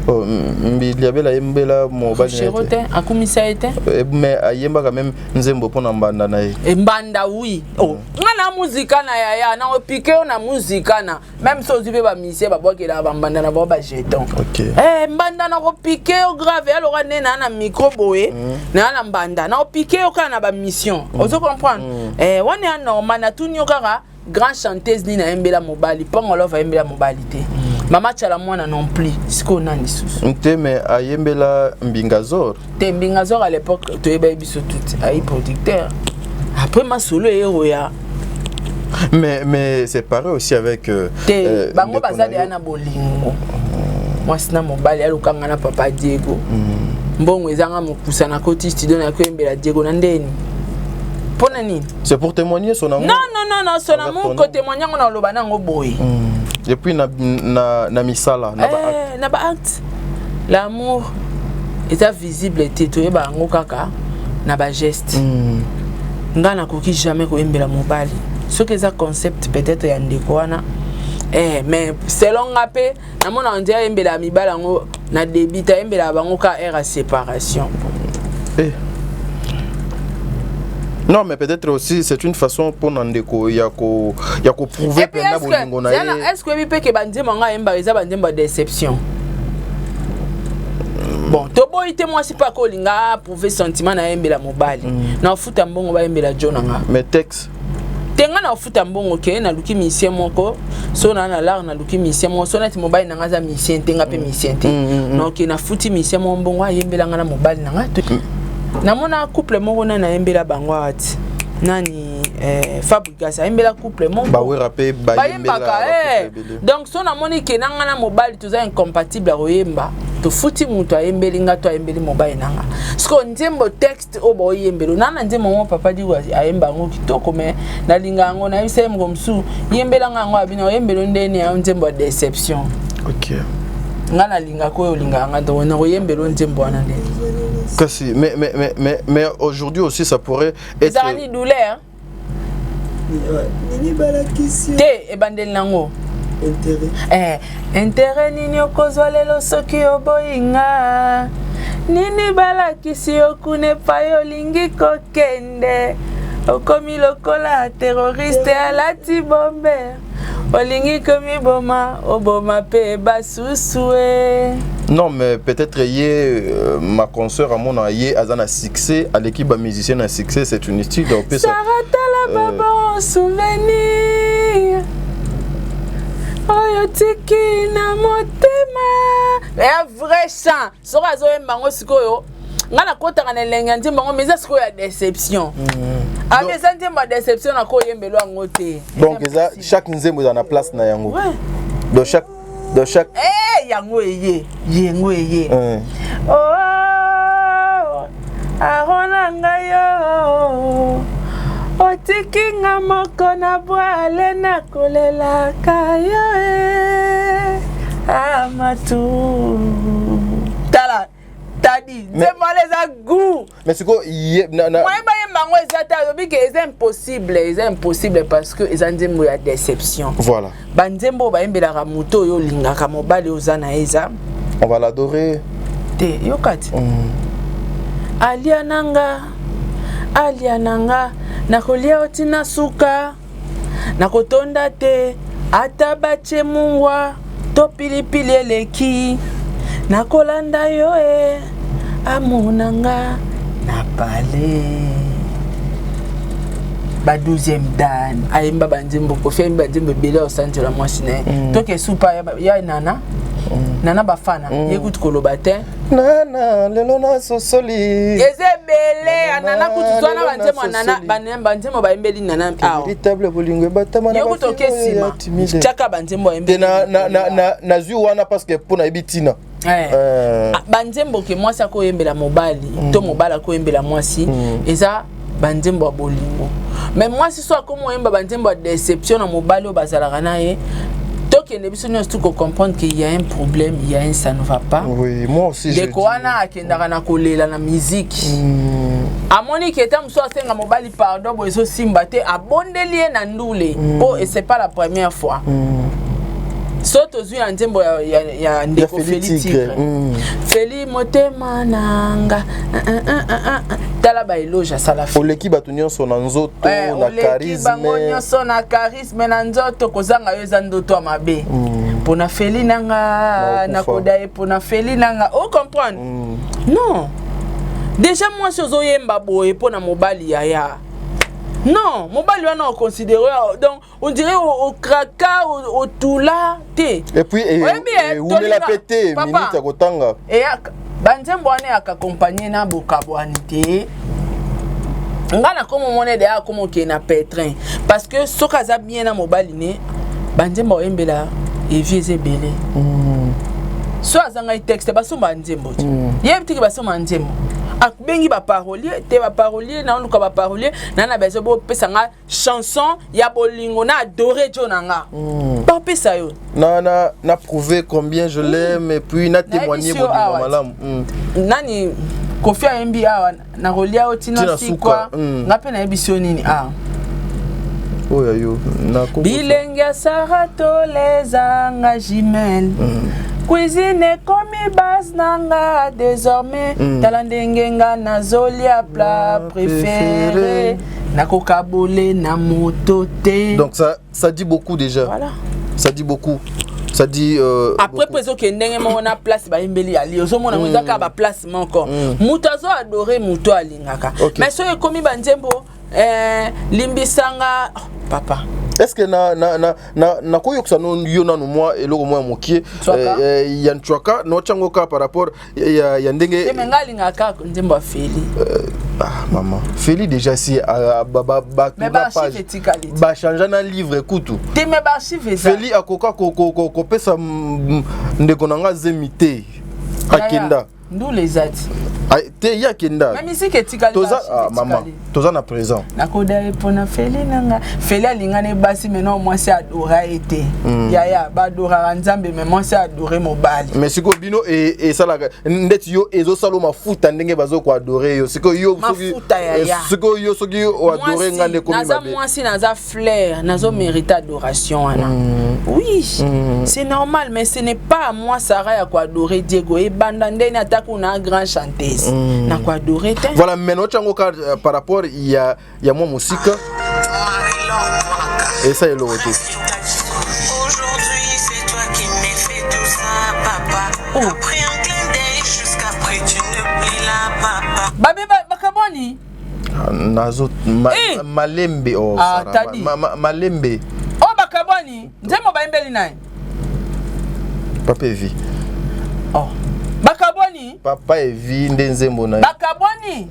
Mbiliabela yembela mobali. Chérote, akumisa ete. Mais ayemba quand même nzembo pona mbanda na ye. Mbanda oui. Oh, ngana muzika na yaya na opike na muzika na même so zibe ba misie ba bokela ba mbanda na ba jeton. OK. Mbanda na opike o grave alors nena na micro boé na mbanda na opike o kana ba mission. Ozo comprendre? Wana ya normal na tunyo kaka grand chanteuse ni na embela mobali pongolo va embela mobalité. Mama chala mwana non plus siko nani susu mais ayembela Mbingazor Mbingazor à l'époque tu eba biso tout ai producteur après ma solo héroya mais c'est pareil aussi avec bango bazali ana bolingo moi sina mobali alukanga na papa Diego mbongo ezanga mokusa na koti studio na kwembela Diego na ndeni pona nini c'est pour témoigner son amour non son amour ko témoigner ngona loba nango boy. Et puis na misala na ba acte l'amour est visible tétoye ba ngo kaka na ba geste ngana koki jamais ko embela mobali ce que ça concept peut-être ya ndeko wana mais selon ngapé na mona on dirait embela mibala ngo na débita embela bango ka era séparation Non, mais peut-être aussi c'est une façon pour Nandeko yako prouver que na bolingo na ye. Est-ce que bi pe ke bandima nga emba eza bandima déception. Bon, to boyite moi c'est pas ko linga prouver sentiment na embela mobali. Na futa mbongo ba embela jona nga. Mais texte tenga na futa mbongo ke na luki misien moko so na lar na luki misien mo so na ti mobali na nga za misien tenga pe misien te. Na ke na futi misien mo mbongo ayembela nga na mobali na nga. Namona couple moko na embela bango ati nani Fabrikas embela couple moko ba we rapé ba embela donc so namoni ke nanga na mobali toza incompatible royemba to futi mutu ayembeli nga to ayembeli mobali nanga sko nzembo texte o bo yembelo nana nzembo mo papa di wa ayemba ngo kitoko me na linga ngo na yise ngo msu yembela nga ngo abina yembelo ndeni ya nzembo déception. OK. Ngana linga ko linga nga do na yembelo nzembo wana ndeni. Kasi, mais aujourd'hui aussi ça pourrait être. Ça ni douleur. Nini balakisi. Te ebandel nango. Intérêt. Intérêt nini okozwa lelo soki oboyinga. Nini balakisi okune pa yo lingi kokende. Okomi lokola terroriste alati bombe. Olingi komi boma oboma pe basusue. Non, mais peut-être ma consoeur à mon aïe a succès à l'équipe musicienne à succès, c'est une histoire d'opé ça. Sarata la baba souvenir. Oyo tiki na motema. Un vrai chant. Sora zo embango sikoyo. Ngana kota kana lenga ntimba ngo meza sikoyo ya déception. Avec ça ntimba déception na ko yembelo ngote. Donc ça chaque nzembo dans la place na yango. Ouais. De chaque yango yengo eye arona ngayo otiki nga moko na bwale na kolela kayo amatu tala tadi zemaleza goût mais c'est quoi c'est impossible parce que ils ont dit la déception. Voilà. Banzembo ba embela ka muto yo linga ka mobali ozana eza. On va l'adorer. Te yokati. Aliananga na kolia otina suka na kotonda te atabache mungwa to pilipili eleki na kolanda yo amunanga na pale ba 12e dan ayimba banzimbo ko femba banzimbo bele au centre la moisine to ke supa ya nana nana bafana yekuti koloba te nana lelo na sosoli ezebele anana kututwana banzemo nana banzemo ba embeli nana véritable bolingo batama na yekuti okesima chaka banzemo embeli na zui wana parce que pona ebitina banzembo ke mwasi ko yembela mobali to mobala ko yembela mwasi eza banzembo bolingo mais mwasi so akomo yemba banzembo déception na mobali o bazalaka naye tokende biso nyonso tuko comprendre qu'il y a un problème, il y a un ça ne va pas. Oui, moi aussi je dis. Deko wana akendaka na kolela na musique. Amoni keta mso asenga mobali pardon bo eso simba te abondeli na ndule. Oh et c'est pas la première fois. Soto zui ya nzembo ya ndeko Feli Tigre. Feli motema nanga. Tala ba eloge sala Feli. Oleki batu nyonso na nzoto na charisme. Oleki nyonso na charisme na nzoto kozanga yo za ndoto mabe. Pona Feli nanga nakoda e pona Feli nanga. O comprendre? Non. Déjà moi sozo yemba boye pona mobali ya. Non, mobali wana on considère donc on dirait au kraka au tula té. Et puis où la pété minute à kotanga. Et banzembo wana accompagner na bokabwani té. Ngana comme monnaie de comme ke na pétrin parce que soka za bien na mobali ne banzembo embela et vieze belé. So azanga texte baso banzembo. Yebtiki baso banzembo. Bengi ba parolier te ba parolier na luka ba parolier na bezo bo pesa nga chanson ya bolingo na adoré jonanga pas pesa yo na prouvé combien je l'aime et puis na témoigner bolingo malamu nani Kofia MB na rolia otina sikwa ngape na ebisio nini oya yo na bilenga sarato lezanga jimel cuisine komi base nanga désormais talandengenga na zolia plat préféré nakokabole na motote. Donc ça dit beaucoup déjà. Voilà. Ça dit beaucoup. Ça dit après prezo ke ndenge mo na place ba imbeli ali ozo mona ngaka ba place encore muto azo adorer muto alingaka mais so ekomi banzembo limbisanga papa. Est-ce que na koyoksa no yona no moi eloko moi mokie ya ntwaka no changoka par rapport ya ndenge temengali ngaka nzembo Feli maman Feli déjà si ba page ba changer na livre kutu te me ba archive Feli akoka ko pesa ndeko nanga zemite akenda ndou les ati te ya kenda même ici que tikali toza maman toza na présent nakoda epona Feli nanga Feli alingane basi maintenant moi c'est adora été ya ba adora nzambe mais moi c'est adorer mobali mais siko bino et ça la ndeti yo ezo salo mafuta ndenge bazo ko adorer yo siko yo siko yo soki o adorer ngane komi mabe naza moi si naza fleur nazo mériter adoration ana oui c'est normal mais ce n'est pas à moi Sarah ya ko adorer Diego et banda ndeni atako na grand chanteuse na ko adorer. Voilà maintenant chango par rapport il y a moi musique et ça est le retour. Aujourd'hui c'est toi qui m'as fait tout ça papa. Après un clin d'œil jusqu'après tu ne plus là papa. Babe bakaboni nazo malembe oh malembe oh bakaboni nzemo baimbeli nae papa vi oh bakaboni papa evi ndenzembo na bakaboni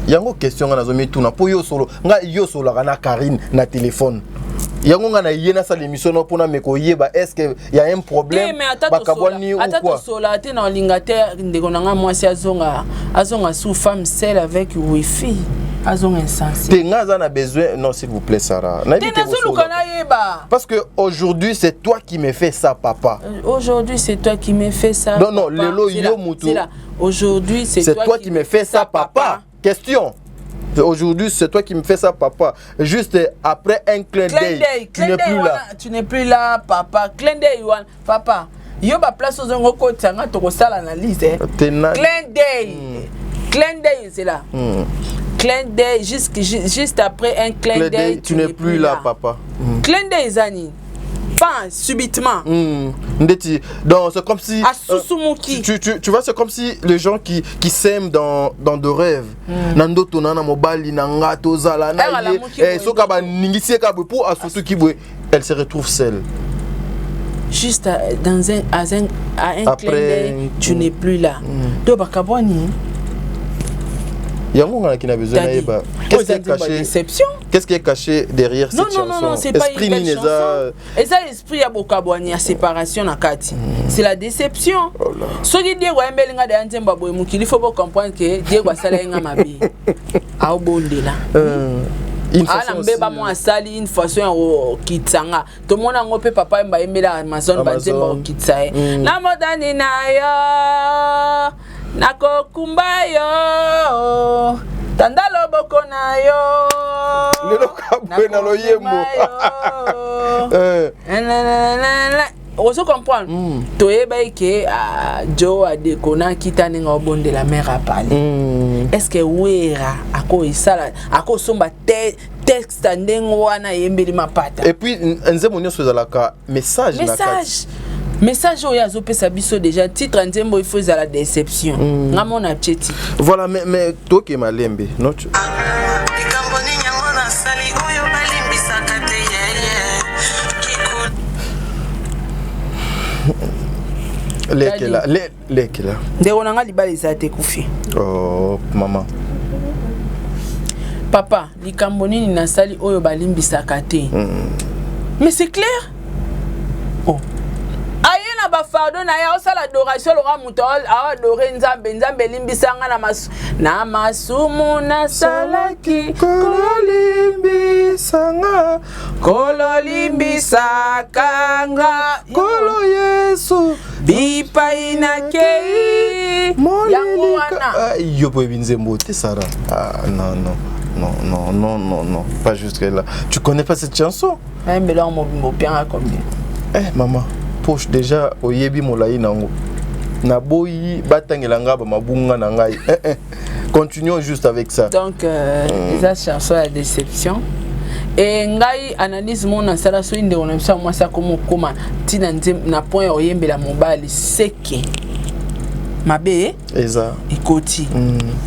yango question nga nazo mituna po yo solo nga yo solo kana Karine na téléphone yango nga na yena sa l'émission no pona meko yeba est-ce que y a un problème bakaboni ou quoi atata sola te na lingata ndeko nanga mwasi azonga sous femme seule avec wifi azonga insensé te nga za na besoin non s'il vous plaît Sarah na parce que aujourd'hui c'est toi qui me fais ça papa aujourd'hui c'est toi qui me fais ça non non lelo yo mutu aujourd'hui c'est toi qui me fais ça papa question. Aujourd'hui, c'est toi qui me fais ça, papa. Juste après un clin d'œil, tu n'es plus là. Tu n'es plus là, papa. Clin d'œil, papa. Yo ba place aux ngo ko tsanga to ko sala analyse. Clin d'œil. Clin d'œil, c'est là. Clin d'œil juste après un clin d'œil, tu n'es plus là, papa. Clin d'œil zani. Pas subitement. Donc c'est comme si tu vois c'est comme si les gens qui s'aiment dans de rêves nando tonana mobali nanga tozala na et soka ba ningisi ka pour asusu ki elle se retrouve seule juste dans un clin d'œil tu n'es plus là do bakaboni yango ngana kina besoin na yeba qu'est-ce qui est caché derrière cette chanson non c'est pas une belle chanson et ça l'esprit ya bokabwani ya séparation na kati c'est la déception soki Diego embelinga de nzemba boy mukili faut comprendre que Diego asala nga mabi a obondela une façon mbeba mo asali une façon ya kitsanga to mona ngope papa mba embela Amazon banzemba kitsae na modani na yo nako kumbayo tanda loboko na yo lelo kabwe na loyembo ozo comprendre toyeba ke jo adekona kitani nga obonde la mère a parlé est-ce que wera ako isala ako somba texte ndengo wana yembeli mapata et puis nzembo nyonso ezalaka message na kati message oyo azopesa biso déjà titre nzembo il faut la déception ngamo na cheti voilà mais toke malembe notre Lekela. Ndeko nanga libala ezate kufi. Oh maman. Papa, likambo nini nasali oyo balimbisaka te. Mais c'est clair. Oh. Ayena ba fardo na ya osala adoration lo ramuto adore nzambe limbisanga na masumu na salaki kolo limbisaka kolo Yesu bipa inakei yango wana yo po binzembo te Sarah. Non, pas jusque là. Tu connais pas cette chanson? Mais là on m'a bien combien. Maman, poche déjà oyebi molai nango. Na boyi batangelanga ba mabunga na ngai. Continuons juste avec ça. Donc les chansons à déception. Et ngai analyse mon sala so inde on ça moi ça comme koma tina na point oyembela mobali seke. Mabe eza ikoti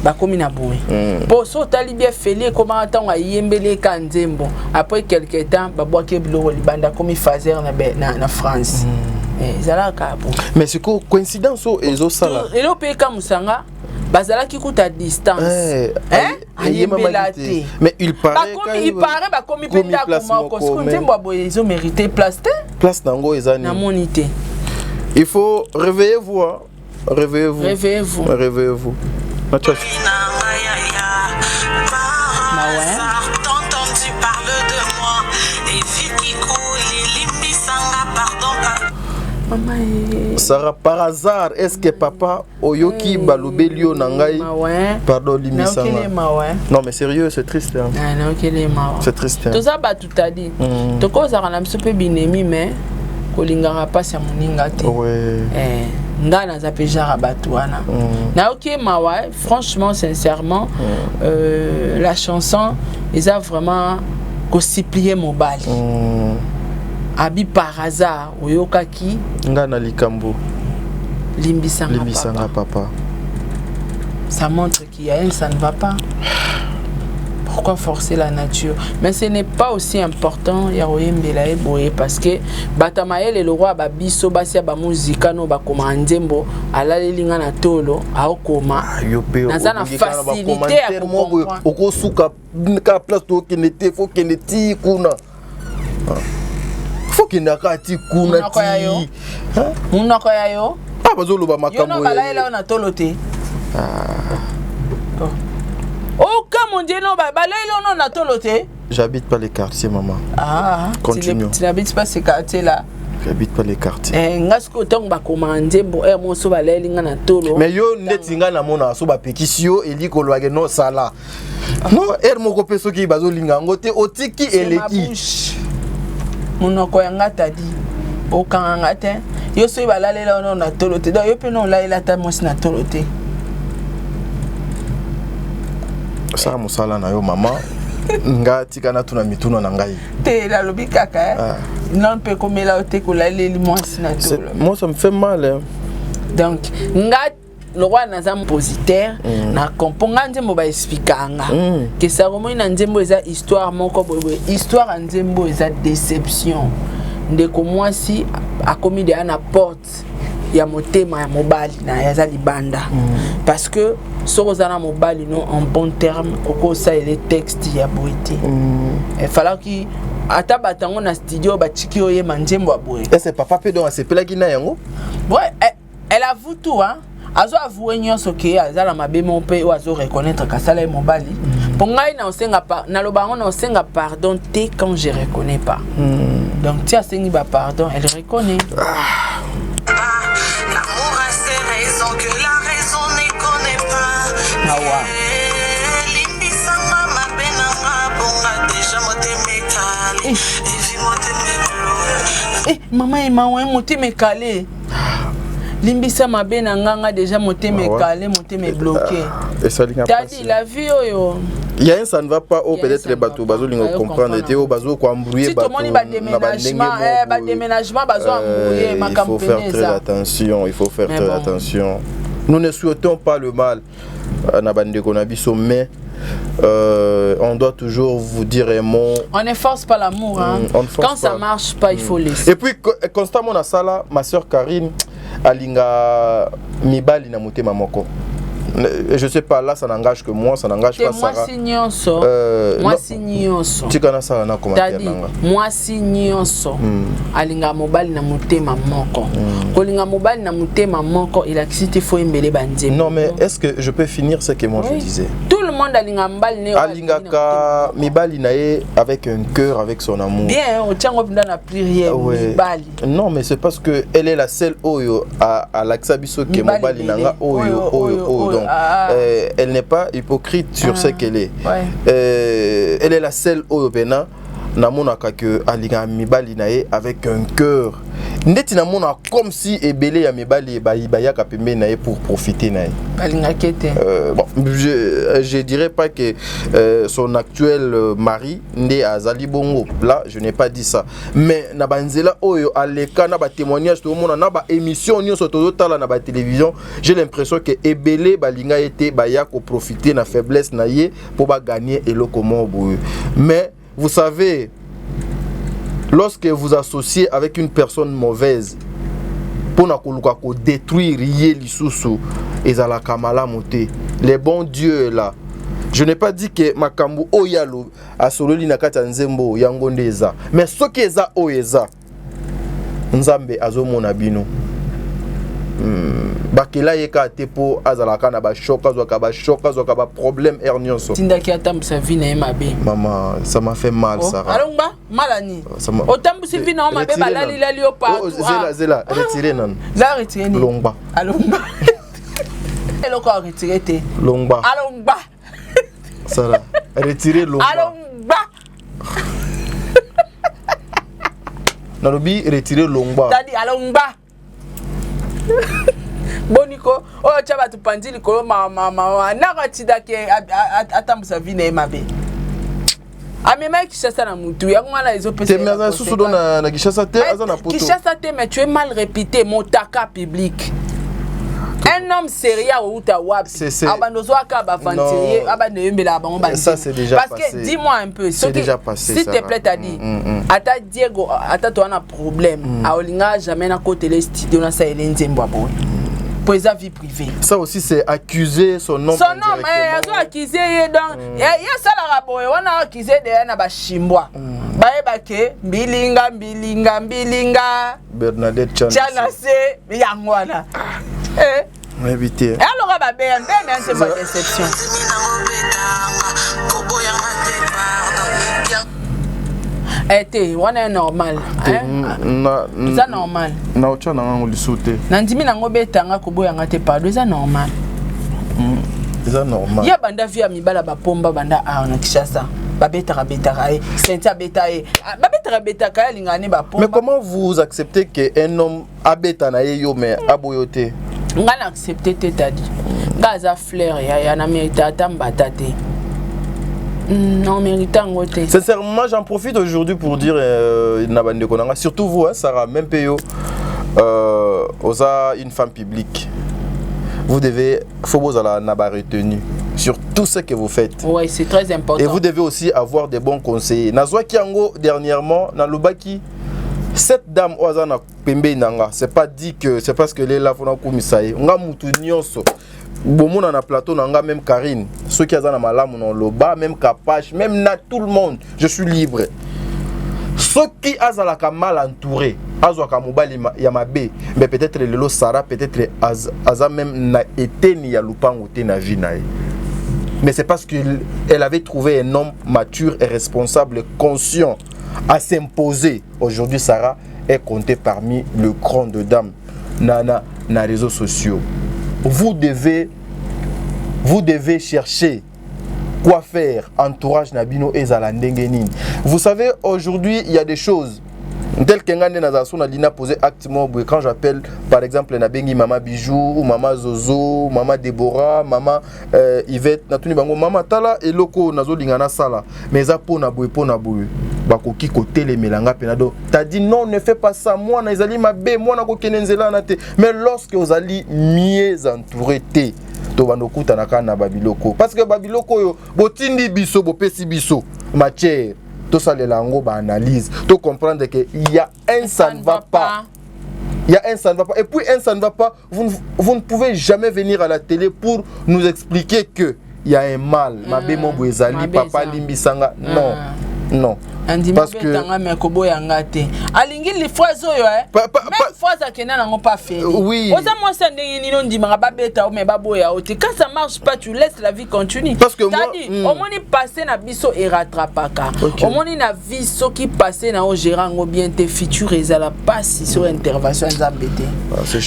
bakomi na boye po so tali bien feli comment attendre yembele ka nzembo après quelque temps babwaki biloko libanda comme fazer na France ezala ka po mais c'est quoi coïncidence ezo sala elo pe ka musanga bazalaki kuta distance ayembelate mais il paraît bakomi penda kuma ko so nzembo boye ezo mériter place nango ezani na monité il faut réveillez-vous. Réveillez-vous. Réveillez-vous. Sarah, par hasard, est-ce que papa Oyoki Balobelio Nangai pardon Limisanga? Non mais sérieux, c'est triste. C'est triste. Tout ça bah tout a dit. Tu causes à un peu binemi mais kolingara pas sa moninga te. Nga na zapejara batuana. Na ok mawa, franchement sincèrement la chanson ils a vraiment consiplié mon bal. Abi par hasard oyokaki nga na likambo limbisanga papa. Ça montre qu'il y a ça ne va pas. Pourquoi forcer la nature? Mais ce n'est pas aussi important parce que Batamael et le roi Babiso Basia ba musica no ba koma nzembo alalelinga na tolo aokoma nazana facilité à comprendre okosuka ka place to kenete faut keneti kuna faut kenakati kuna ti munako yayo bazolo ba makambo yo no balaela na tolo te aucun mon Dieu non on a toloté. J'habite pas les quartiers maman. Continue. Tu n'habites pas ces quartiers là. J'habite pas les quartiers. Ngasko tong ba commander bo mo so ba lelinga na tolo. Mais yo netinga na mona so ba pekisio eli ko lwage no sala. Non moko peso ki bazo linga ngote otiki eleki. Munoko yanga tadi. Okanga te. Yo so ba lalela on na toloté. Donc yo pe non lalela ta mo na toloté. Ça musala na yo maman nga tika na tuna mituna na ngai te la lobi kaka non peut comme la te ko la leli moi na tolo moi ça me fait mal donc nga le roi na za compositeur na komponga nzembo ba expliquanga que ça vraiment na nzembo eza histoire moko boye histoire nzembo eza déception ndeko moi si a commis de na porte ya motema ya mobali na ya za libanda parce que Sorozana mobali non en bon terme au ça les textes ya boité il fallait qui ata batango na studio ba chiki oye manjembo aboye est-ce papa peut donc c'est pela kina yango ouais elle avoue tout hein azo avouer nyonso ke azala mabe mon pe ou azo reconnaître ka sala mobali pour ngai na osenga pas na lobango na osenga pardon te quand je reconnais pas donc tu as sengi ba pardon elle reconnaît l'amour a ses raisons que la raison ne connaît pas. maman et maman motema calé. Limbisa mabe na nganga déjà motema calé, motema bloqué. Et ça linga. T'as dit la vie yo. Il y a un ça ne va pas au peut-être les bateaux bazo lingo comprendre était au bazo ko embrouiller bateau. Si tout le monde va déménagement bazo embrouiller ma il faut faire très attention, il faut faire très attention. Nous ne souhaitons pas le mal à Nabande Konabiso, mais on doit toujours vous dire un mot. On ne force pas l'amour, hein. Quand ça marche pas, il faut laisser. Et puis constamment na sala, ma soeur Karine alinga mibali na motema moko. Je sais pas, là ça n'engage que moi, ça n'engage pas Sarah. Moi signonso. Tu connais ça na commentaire nanga. Moi signonso. Alinga mobali na motema moko. Kolinga mobali na motema moko, il a cité faut embele bandi. Non mais est-ce que je peux finir ce que moi je disais? Tout le monde alinga mobali ne. Alinga ka mibali nae avec un cœur, avec son amour. Bien, on tient dans la prière mibali. Non mais c'est parce que elle est la seule oyo à l'aksabiso que mobali nanga oyo. Elle n'est pas hypocrite sur ce qu'elle est. Elle est la seule au Bénin. Namonaka que alinga mibali nae avec un cœur. Ndeti namona comme si ebele ya mibali baya kapembe nae pour profiter nae. Alinga kete. Bon, je dirais pas que son actuel mari ndé azali bongo. Là, je n'ai pas dit ça. Mais na banzela oyo aleka na ba témoignage tout le monde na ba émission nyo soto tala na ba télévision, j'ai l'impression que ebele balinga été baya ko profiter na faiblesse nae pour ba gagner eloko mobo. Mais vous savez, lorsque vous associez avec une personne mauvaise, pour ne détruire les bons dieux là. Je n'ai pas dit que Makambu Oyalo a sololi nakata nzembo yangondeza, mais ce qui est ça oyeza nzambe azomona bino. Bakela yeka tepo azalaka na ba choc azwaka ba problème hernionso. Tindaki atambu sa vie na mabe. Maman, ça m'a fait mal ça. Alongba malani. Otambu sa vie na mabe balali lali o partout. Zela retirer nan. Za retirer ni. Longba. Alongba. Eloko retirer te. Longba. Alongba. Ça là. Retirer longba. Alongba. Nalobi retirer longba. T'as dit alongba. Boniko o chaba tupandili ko mama naka tidake atambusa vine mabe amema Kishasa na mutu ya ngwana izo pesa te susu dona na Kishasa te azana poto Kishasa te mais tu es mal répété motaka public. Un homme sérieux ou ta wab abandozo aka ba venturier abanembela bango ba. Ça c'est déjà parce passé. Que dis-moi un peu c'est déjà passé. S'il te plaît t'as dit ata Diego ata toi on a problème a olinga jamais na côté les studios na sa elenzembo abo pour sa vie privée. Ça aussi c'est accuser son nom. Son nom ils ont accusé donc ya ça la raboye on a accusé de na ba chimbwa ba ke bilinga Bernadette Chanase yangwana éviter. Alors ba ben c'est ma déception. Été on est normal ça normal na ocha na ngo lisute na ndimi na ngobeta nga koboya nga te pardon ça normal ça normal ya banda via mibala ba pomba banda na Kishasa babeta Cynthia betaye babeta betaka lingani ba pomba. Mais comment vous acceptez que un homme abeta na yo mais aboyote nga na accepter te tadi nga za fleur ya na mérita tambata te. Non, méritant côté. Sincèrement, j'en profite aujourd'hui pour dire Nabande Konanga, surtout vous, hein, Sarah, même Péo, osa une femme publique. Vous devez, faut vous avoir retenue sur tout ce que vous faites. Oui, c'est très important. Et vous devez aussi avoir des bons conseillers. Nazwa Kiango dernièrement, na Lubaki, cette dame osa na pembe nanga, c'est pas dit que c'est parce que les là fona komisaye. Nga mutu nyonso. Bon na plateau nanga même Karine, ceux qui ont malamu non loba même Kapache, même na tout le monde, je suis libre. Ceux qui azalaka mal entouré, azwaka mobali ya mabe, mais peut-être lelo Sarah, peut-être aza même na été ni ya lupango te na vie nae. Mais c'est parce qu'elle avait trouvé un homme mature et responsable, conscient à s'imposer. Aujourd'hui Sarah est comptée parmi le grand de dames na réseaux sociaux. Vous devez chercher quoi faire, entourage Nabino et Zalandengenin. Vous savez, aujourd'hui, il y a des choses. tel que ngande na zaso na lina poser acte moi quand j'appelle par exemple na bengi mama Bijou ou mama Zozo, mama Deborah, mama Yvette na tuni bango mama tala eloko nazo lingana sala mais za po na boye bakoki kotele melanga penado t'as dit non ne fais pas ça moi na ezali mabe moi na ko kenenzela na te mais lorsque vous allez mieux entouré te to banokuta na kana babiloko parce que babiloko yo botindi biso bopesi biso matière tout ça les langues analyse tout comprendre que il y a un ça ne va pas. Il y a un ça ne va pas et puis un ça ne va pas vous ne pouvez jamais venir à la télé pour nous expliquer que il y a un mal mabe mo boezali papa limbisanga non parce que mais kobo yangate alingi li fois oyo même fois akena nango pas fait oui oza moi ça ndenge nino ndimanga babeta o me baboya oti quand ça marche pas tu laisses la vie continuer parce que moi au moni passer na biso et rattrapaka au moni na vie so qui passer na o gérango bien te futur ezala passe sur intervention nzambete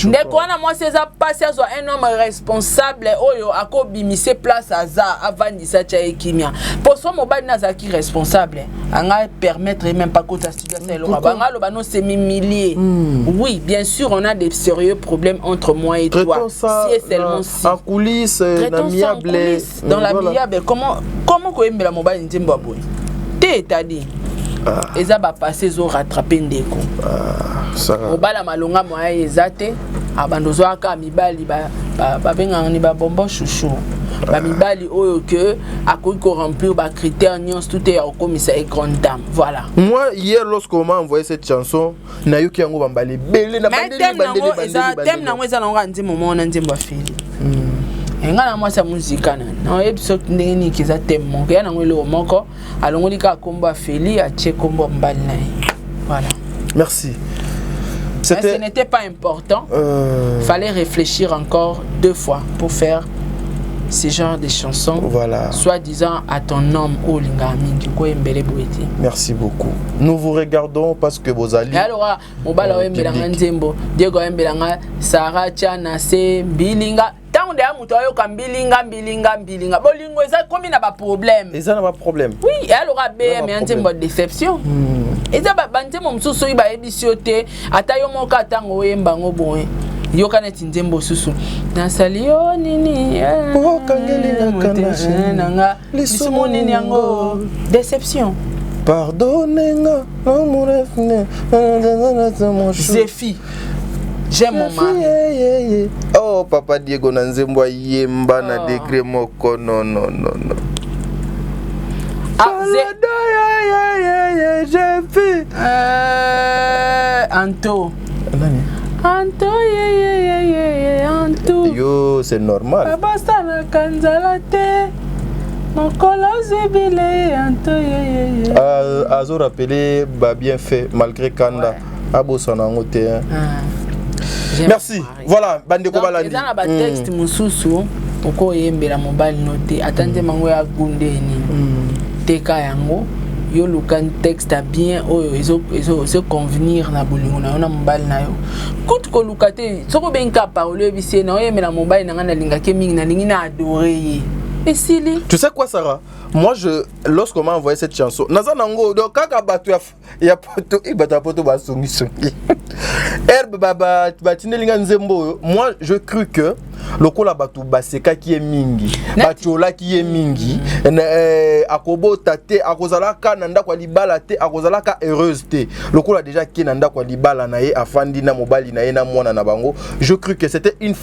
ndeko wana moi c'est ça passer so un homme responsable oyo akobimise place aza avandisa cha ekimia pour so mobali nazaki responsable anga permettre même pas que ta situation le semi-millier. Oui, bien sûr, on a des sérieux problèmes entre moi et toi. Ça, si et seulement si. En coulisses, dans l'amiable, comment qu'on aime la mobile n'importe quoi. T'as dit. Et ça va passer zo rattraper ndeko. Ça. Mobile malonga moya ezate. Abandozo aka mibali ba benga ni ba bombo chouchou. Ba mibali oyo que akoki ko remplir ba critères nyons tout est au commissaire et grande dame. Voilà. Moi hier lorsqu'on m'a envoyé cette chanson, na yoki yango bambali belé na bandeli thème nango eza nango andi moment na ndimba fili. Enga na moi sa musique na. Na episode ndenge ni kiza thème mon ya nango le moko alongoli ka komba fili a che kombo mbali na. Voilà. Merci. Ce n'était pas important. Fallait réfléchir encore 2 fois pour faire ce genre de chansons, voilà. Soi-disant à ton homme ou l'ingami. Merci beaucoup. Nous vous regardons parce que vos alliés. Alors, Mobala Wembelanga Nzembo, Diego Wembelanga, Sarah Chana, c'est Bilinga. Tant de amuto yoka bilinga. Bolingo, ça combien n'a pas problème? Et ça n'a pas problème. Oui, alors BM et Nzembo déception. Et ça va banter mon sous iba ébisioté. Atayo moka tango yembango boy. Yokana Nzembo susu. Nasalio nini. Oh kangeli nanga. Lisimo nini yango. Déception. Pardonnez-moi. Zéphie. J'aime mon mari. Oh papa Diego Nzembo yemba na degré moko non. J'ai vu Anto. Anto Anto. Yo, c'est normal. Basta na kanzalate. Mon colosse bilé Anto Azo rappelé ba bien fait malgré Kanda. Abosana ngote. Merci. Voilà, Bandeko Balandi. Dans la texte mususu poko yembela mobile noté atande mango ya gundeni. Teka yango yo lukan texte bien oyo ezo convenir na bolingo na ona mobile na yo. Kout ko lukate soko benka parole bise na yembela mobile na ngana linga ke mingi na lingi na adorer. Et Sili. Tu sais quoi Sarah? Moi lorsqu'on m'a envoyé cette chanson, nazanango donc kaka batu ya poto ibata poto ba songi. Herbe baba batinelinga Nzembo. Moi je crus que lokola batu baseka qui est mingi, batiola qui est mingi, akobo tate akozalaka nanda kwa libala te akozalaka heureuse te. Lokola déjà ki nanda kwa libala na ye afandi na mobali na ye na mwana na bango. Je crus que c'était une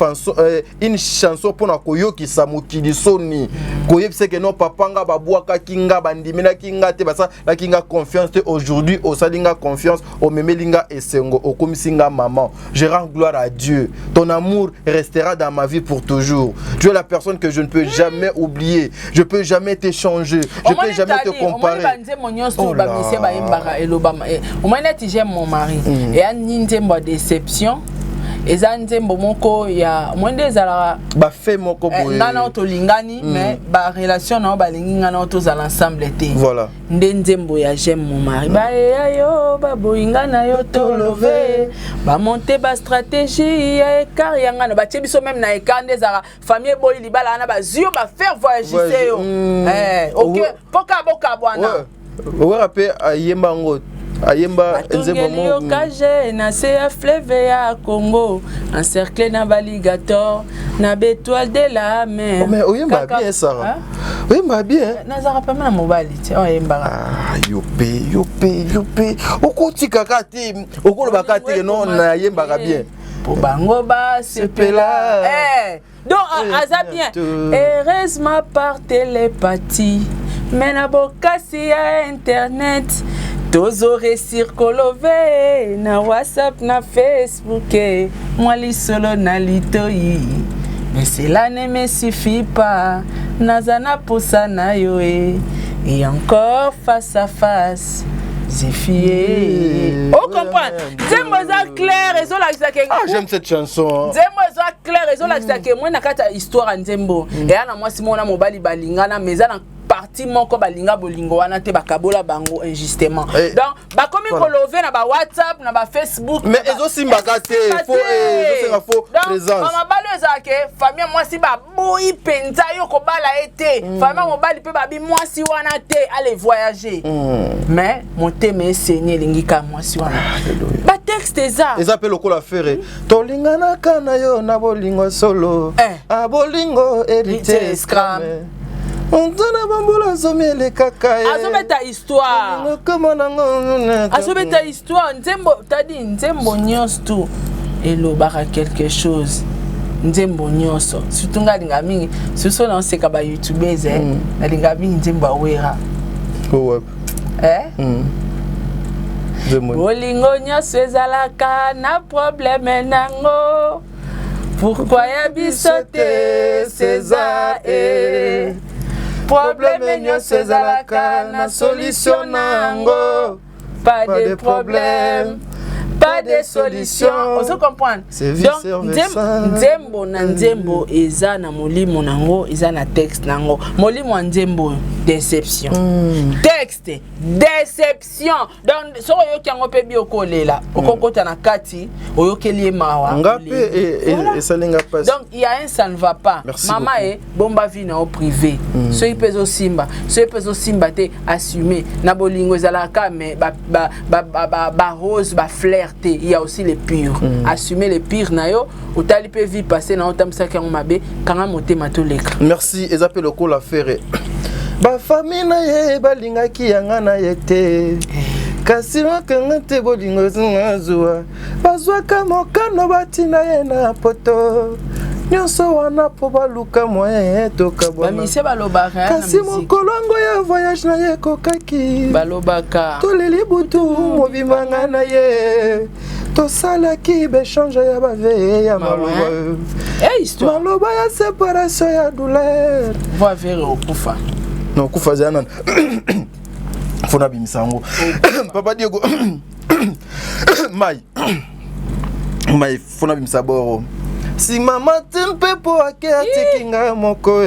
chanson pour na koyoki samukili soni. Koyebse que non papa nga babwaka kinga bandimina kinga te basa la kinga confiance te aujourd'hui au salinga confiance au memelinga esengo au komisinga maman. Je rends gloire à Dieu. Ton amour restera dans ma vie pour toujours. Tu es la personne que je ne peux jamais oublier. Je peux jamais t'échanger. Je peux jamais te comparer. J'aime mon mari. Et un déception. Eza Nzembo moko ya mwende ezala ba fait moko boye ngana otolingani mais ba relation na ba lingi ngana otozala ensemble te. Voilà. Nde Nzembo ya j'aime mon mari. Ba yo ba boyingana yo tolove. Ba monter ba stratégie ya écart ya ngana ba tchebiso même na écart ndezala famille boy libala na ba zio ba faire voyager yo. OK, poka boka bwana. Ouais rappel ayemba ngo ayemba Batongeli yo kaje na se ya fleuve ya Congo encerclé na baligator na bétoile de la mer. Mais oyemba bien Sarah. Oyemba bien. Nazara pas na mobali ti oyemba. Ah yope. Okoti kaka te. Okolo bakate non na yemba bien. Pour bango ba sepela. Donc aza bien. Heureusement par télépathie. Mais na bokasi ya internet. Tozo recircolové na WhatsApp na Facebook. Moi li solo na litoi. Mais cela ne me suffit pas. Nazana poussa na yo et encore face à face. Zéphie. Oh, comprends. Zemmoza clair, et j'aime cette chanson. Zemmoza clair, et moi, nakata histoire en Zembo. Et à la moi, si mon mobile balingana, mais à parti moko balinga bolingo wana te bakabola bango injustement. Donc, ba komi kolové na ba WhatsApp, na ba Facebook. Mais ezo simbaka te, faut présence. Mama balo ezake, famille moi si ba boyi penza yo ko bala ete. Famille mobali pe ba bi moi si wana te aller voyager. Mais mon thème est saigné lingika moi si wana. Ba texte eza. Eza pe lokola fere. Tolingana kana yo na bolingo solo. A bolingo hérité scram. On t'a bambola sommier kaka. Azobeta histoire. Azobeta histoire. Nzembo tadi nzembo nyos tu. Elo baka quelque chose. Nzembo nyoso. Surtout ngalinga mingi. Suso na seka ba YouTubers ngalinga mingi nzembo awera. Oh Bolingo nyoso ezalaka na problème nango. Pourquoi ya bisote César problème nyonso ezalaka na solution nango. Pas de problème, pas de solution. On se comprend. Donc nzembo na nzembo eza na molimo nango, eza na texte nango. Molimo nzembo déception. Texte déception. Donc so oyoki yango pe bi okolela, okokota na kati, oyokeli mawa. Ngape et salinga passe. Donc il y a un ça ne va pas. Maman est bomba vie na au privé. So ipezo simba, te assumer na bolingo ezalaka mais ba rose ba flirter. Il y a aussi les purs. Assumer les pires na yo, otali pe vie passer na otamsa ka mabe, kanga moté matoleka. Merci, ezape loko la faire. Ba famille na ye balinga ki yanga na yete. Kasi wakanga te bolingo zwa. Bazwa kama kano batina ye na poto. Nyonso wana po baluka moye toka bona. Ba mise balobaka na musique. Kasi mokolongo ya voyage na ye kokaki. Balobaka. Toleli butu mobimanga na ye. Tosala ki bechange ya bave ya maloba. Histoire. Maloba ya séparation ya douleur. Voix vers okufa. Non, kufa zanan. Fona bimisango. Papa Diego. Mai fona bimsaboro. Si mama tempe po ake atikinga moko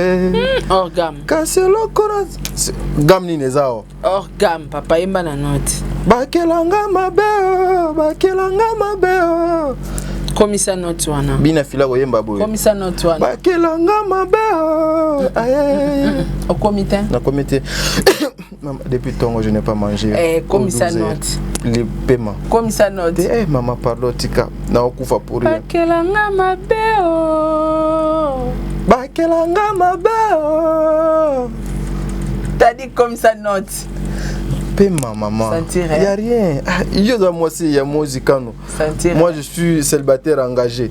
orgam. Kasi lokona gam ni nezao. Orgam papa imba na note. Bakelanga mabeo. Komisa note wana. Bina fila ko yemba boy. Komisa note wana. Bakelanga mabeo. Au comité. Na comité. Depuis tongo je n'ai pas mangé. Komisa note. Les paiements. Komisa note. Maman pardon tika. Na okufa pour rien. Bakelanga mabeo. T'as dit comme ça note. Paiement maman. Il y a rien. Yo dans moi c'est ya musicano. Moi je suis célibataire engagé.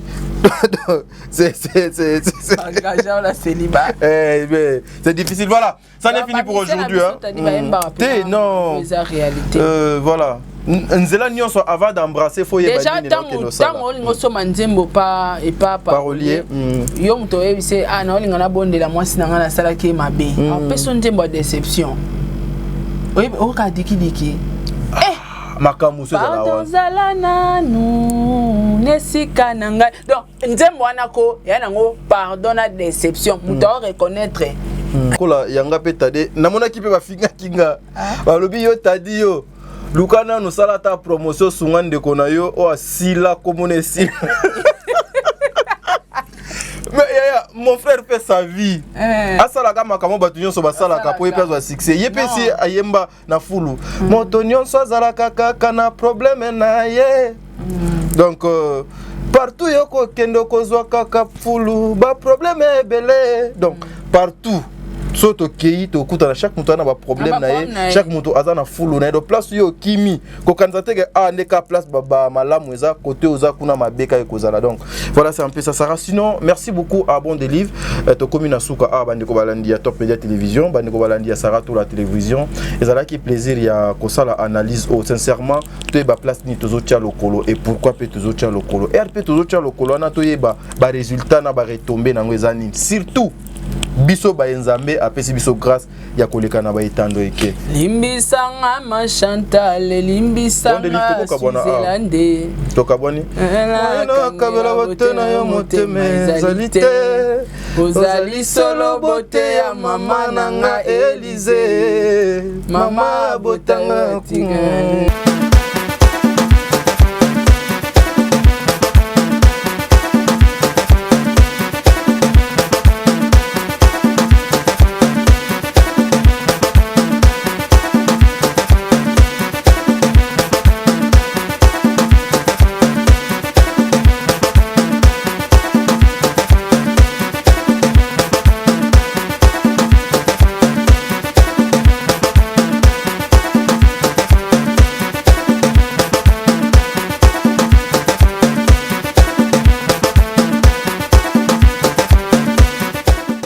c'est engagé à la célibat. C'est difficile voilà. Ça n'est fini pour aujourd'hui non. Voilà. Nzela nyonso avant d'embrasser faut y déjà tant olingo so manzembo pa et pas parolier yo mto ebise na olinga na bondela mwasi na ngana sala ke mabe en personne nzembo déception oui o ka diki makamu so pardon zala nanu nesika nanga donc nzembo wana ko ya nango pardon na déception mto reconnaître kola yanga pe tade namona ki pe ba finga kinga balobi yo tadi yo Lukana nous sala ta promotion sungan de konayo o asila komone sila. mon frère fait sa vie. Asalaka makamo batunyo so basalaka po epezwa succès. Yepesi ayemba na fulu. Motonyo so zalaka kaka na problème na ye. Donc partout yoko kendo kozwa kaka fulu ba problème ebele. Donc partout soto kei to kuta chaque moto na ba problème na ye, chaque moto azana fulu na do place yo kimi ko kanzate ke ndeka place baba malamu eza côté oza kuna mabeka ekozala. Donc voilà, c'est un peu ça Sarah. Sinon merci beaucoup à Bon Délivre to komina suka bandeko balandi ya Top Media Télévision, bandeko balandi ya Sarah to la télévision ezala ki plaisir ya ko sala analyse sincèrement to ba place ni tozo tia lokolo et pourquoi pe tozo tia lokolo et pe tozo tia lokolo na to yeba ba résultat na ba retomber nango ezani surtout biso ba enzambe apesi biso grâce ya koleka na ba etando eke limbisanga ma Chantal limbisanga Suzélande tokaboni na kabela botena yo moteme zalite ozali solo bote ya mama nanga Élysée mama botanga tinga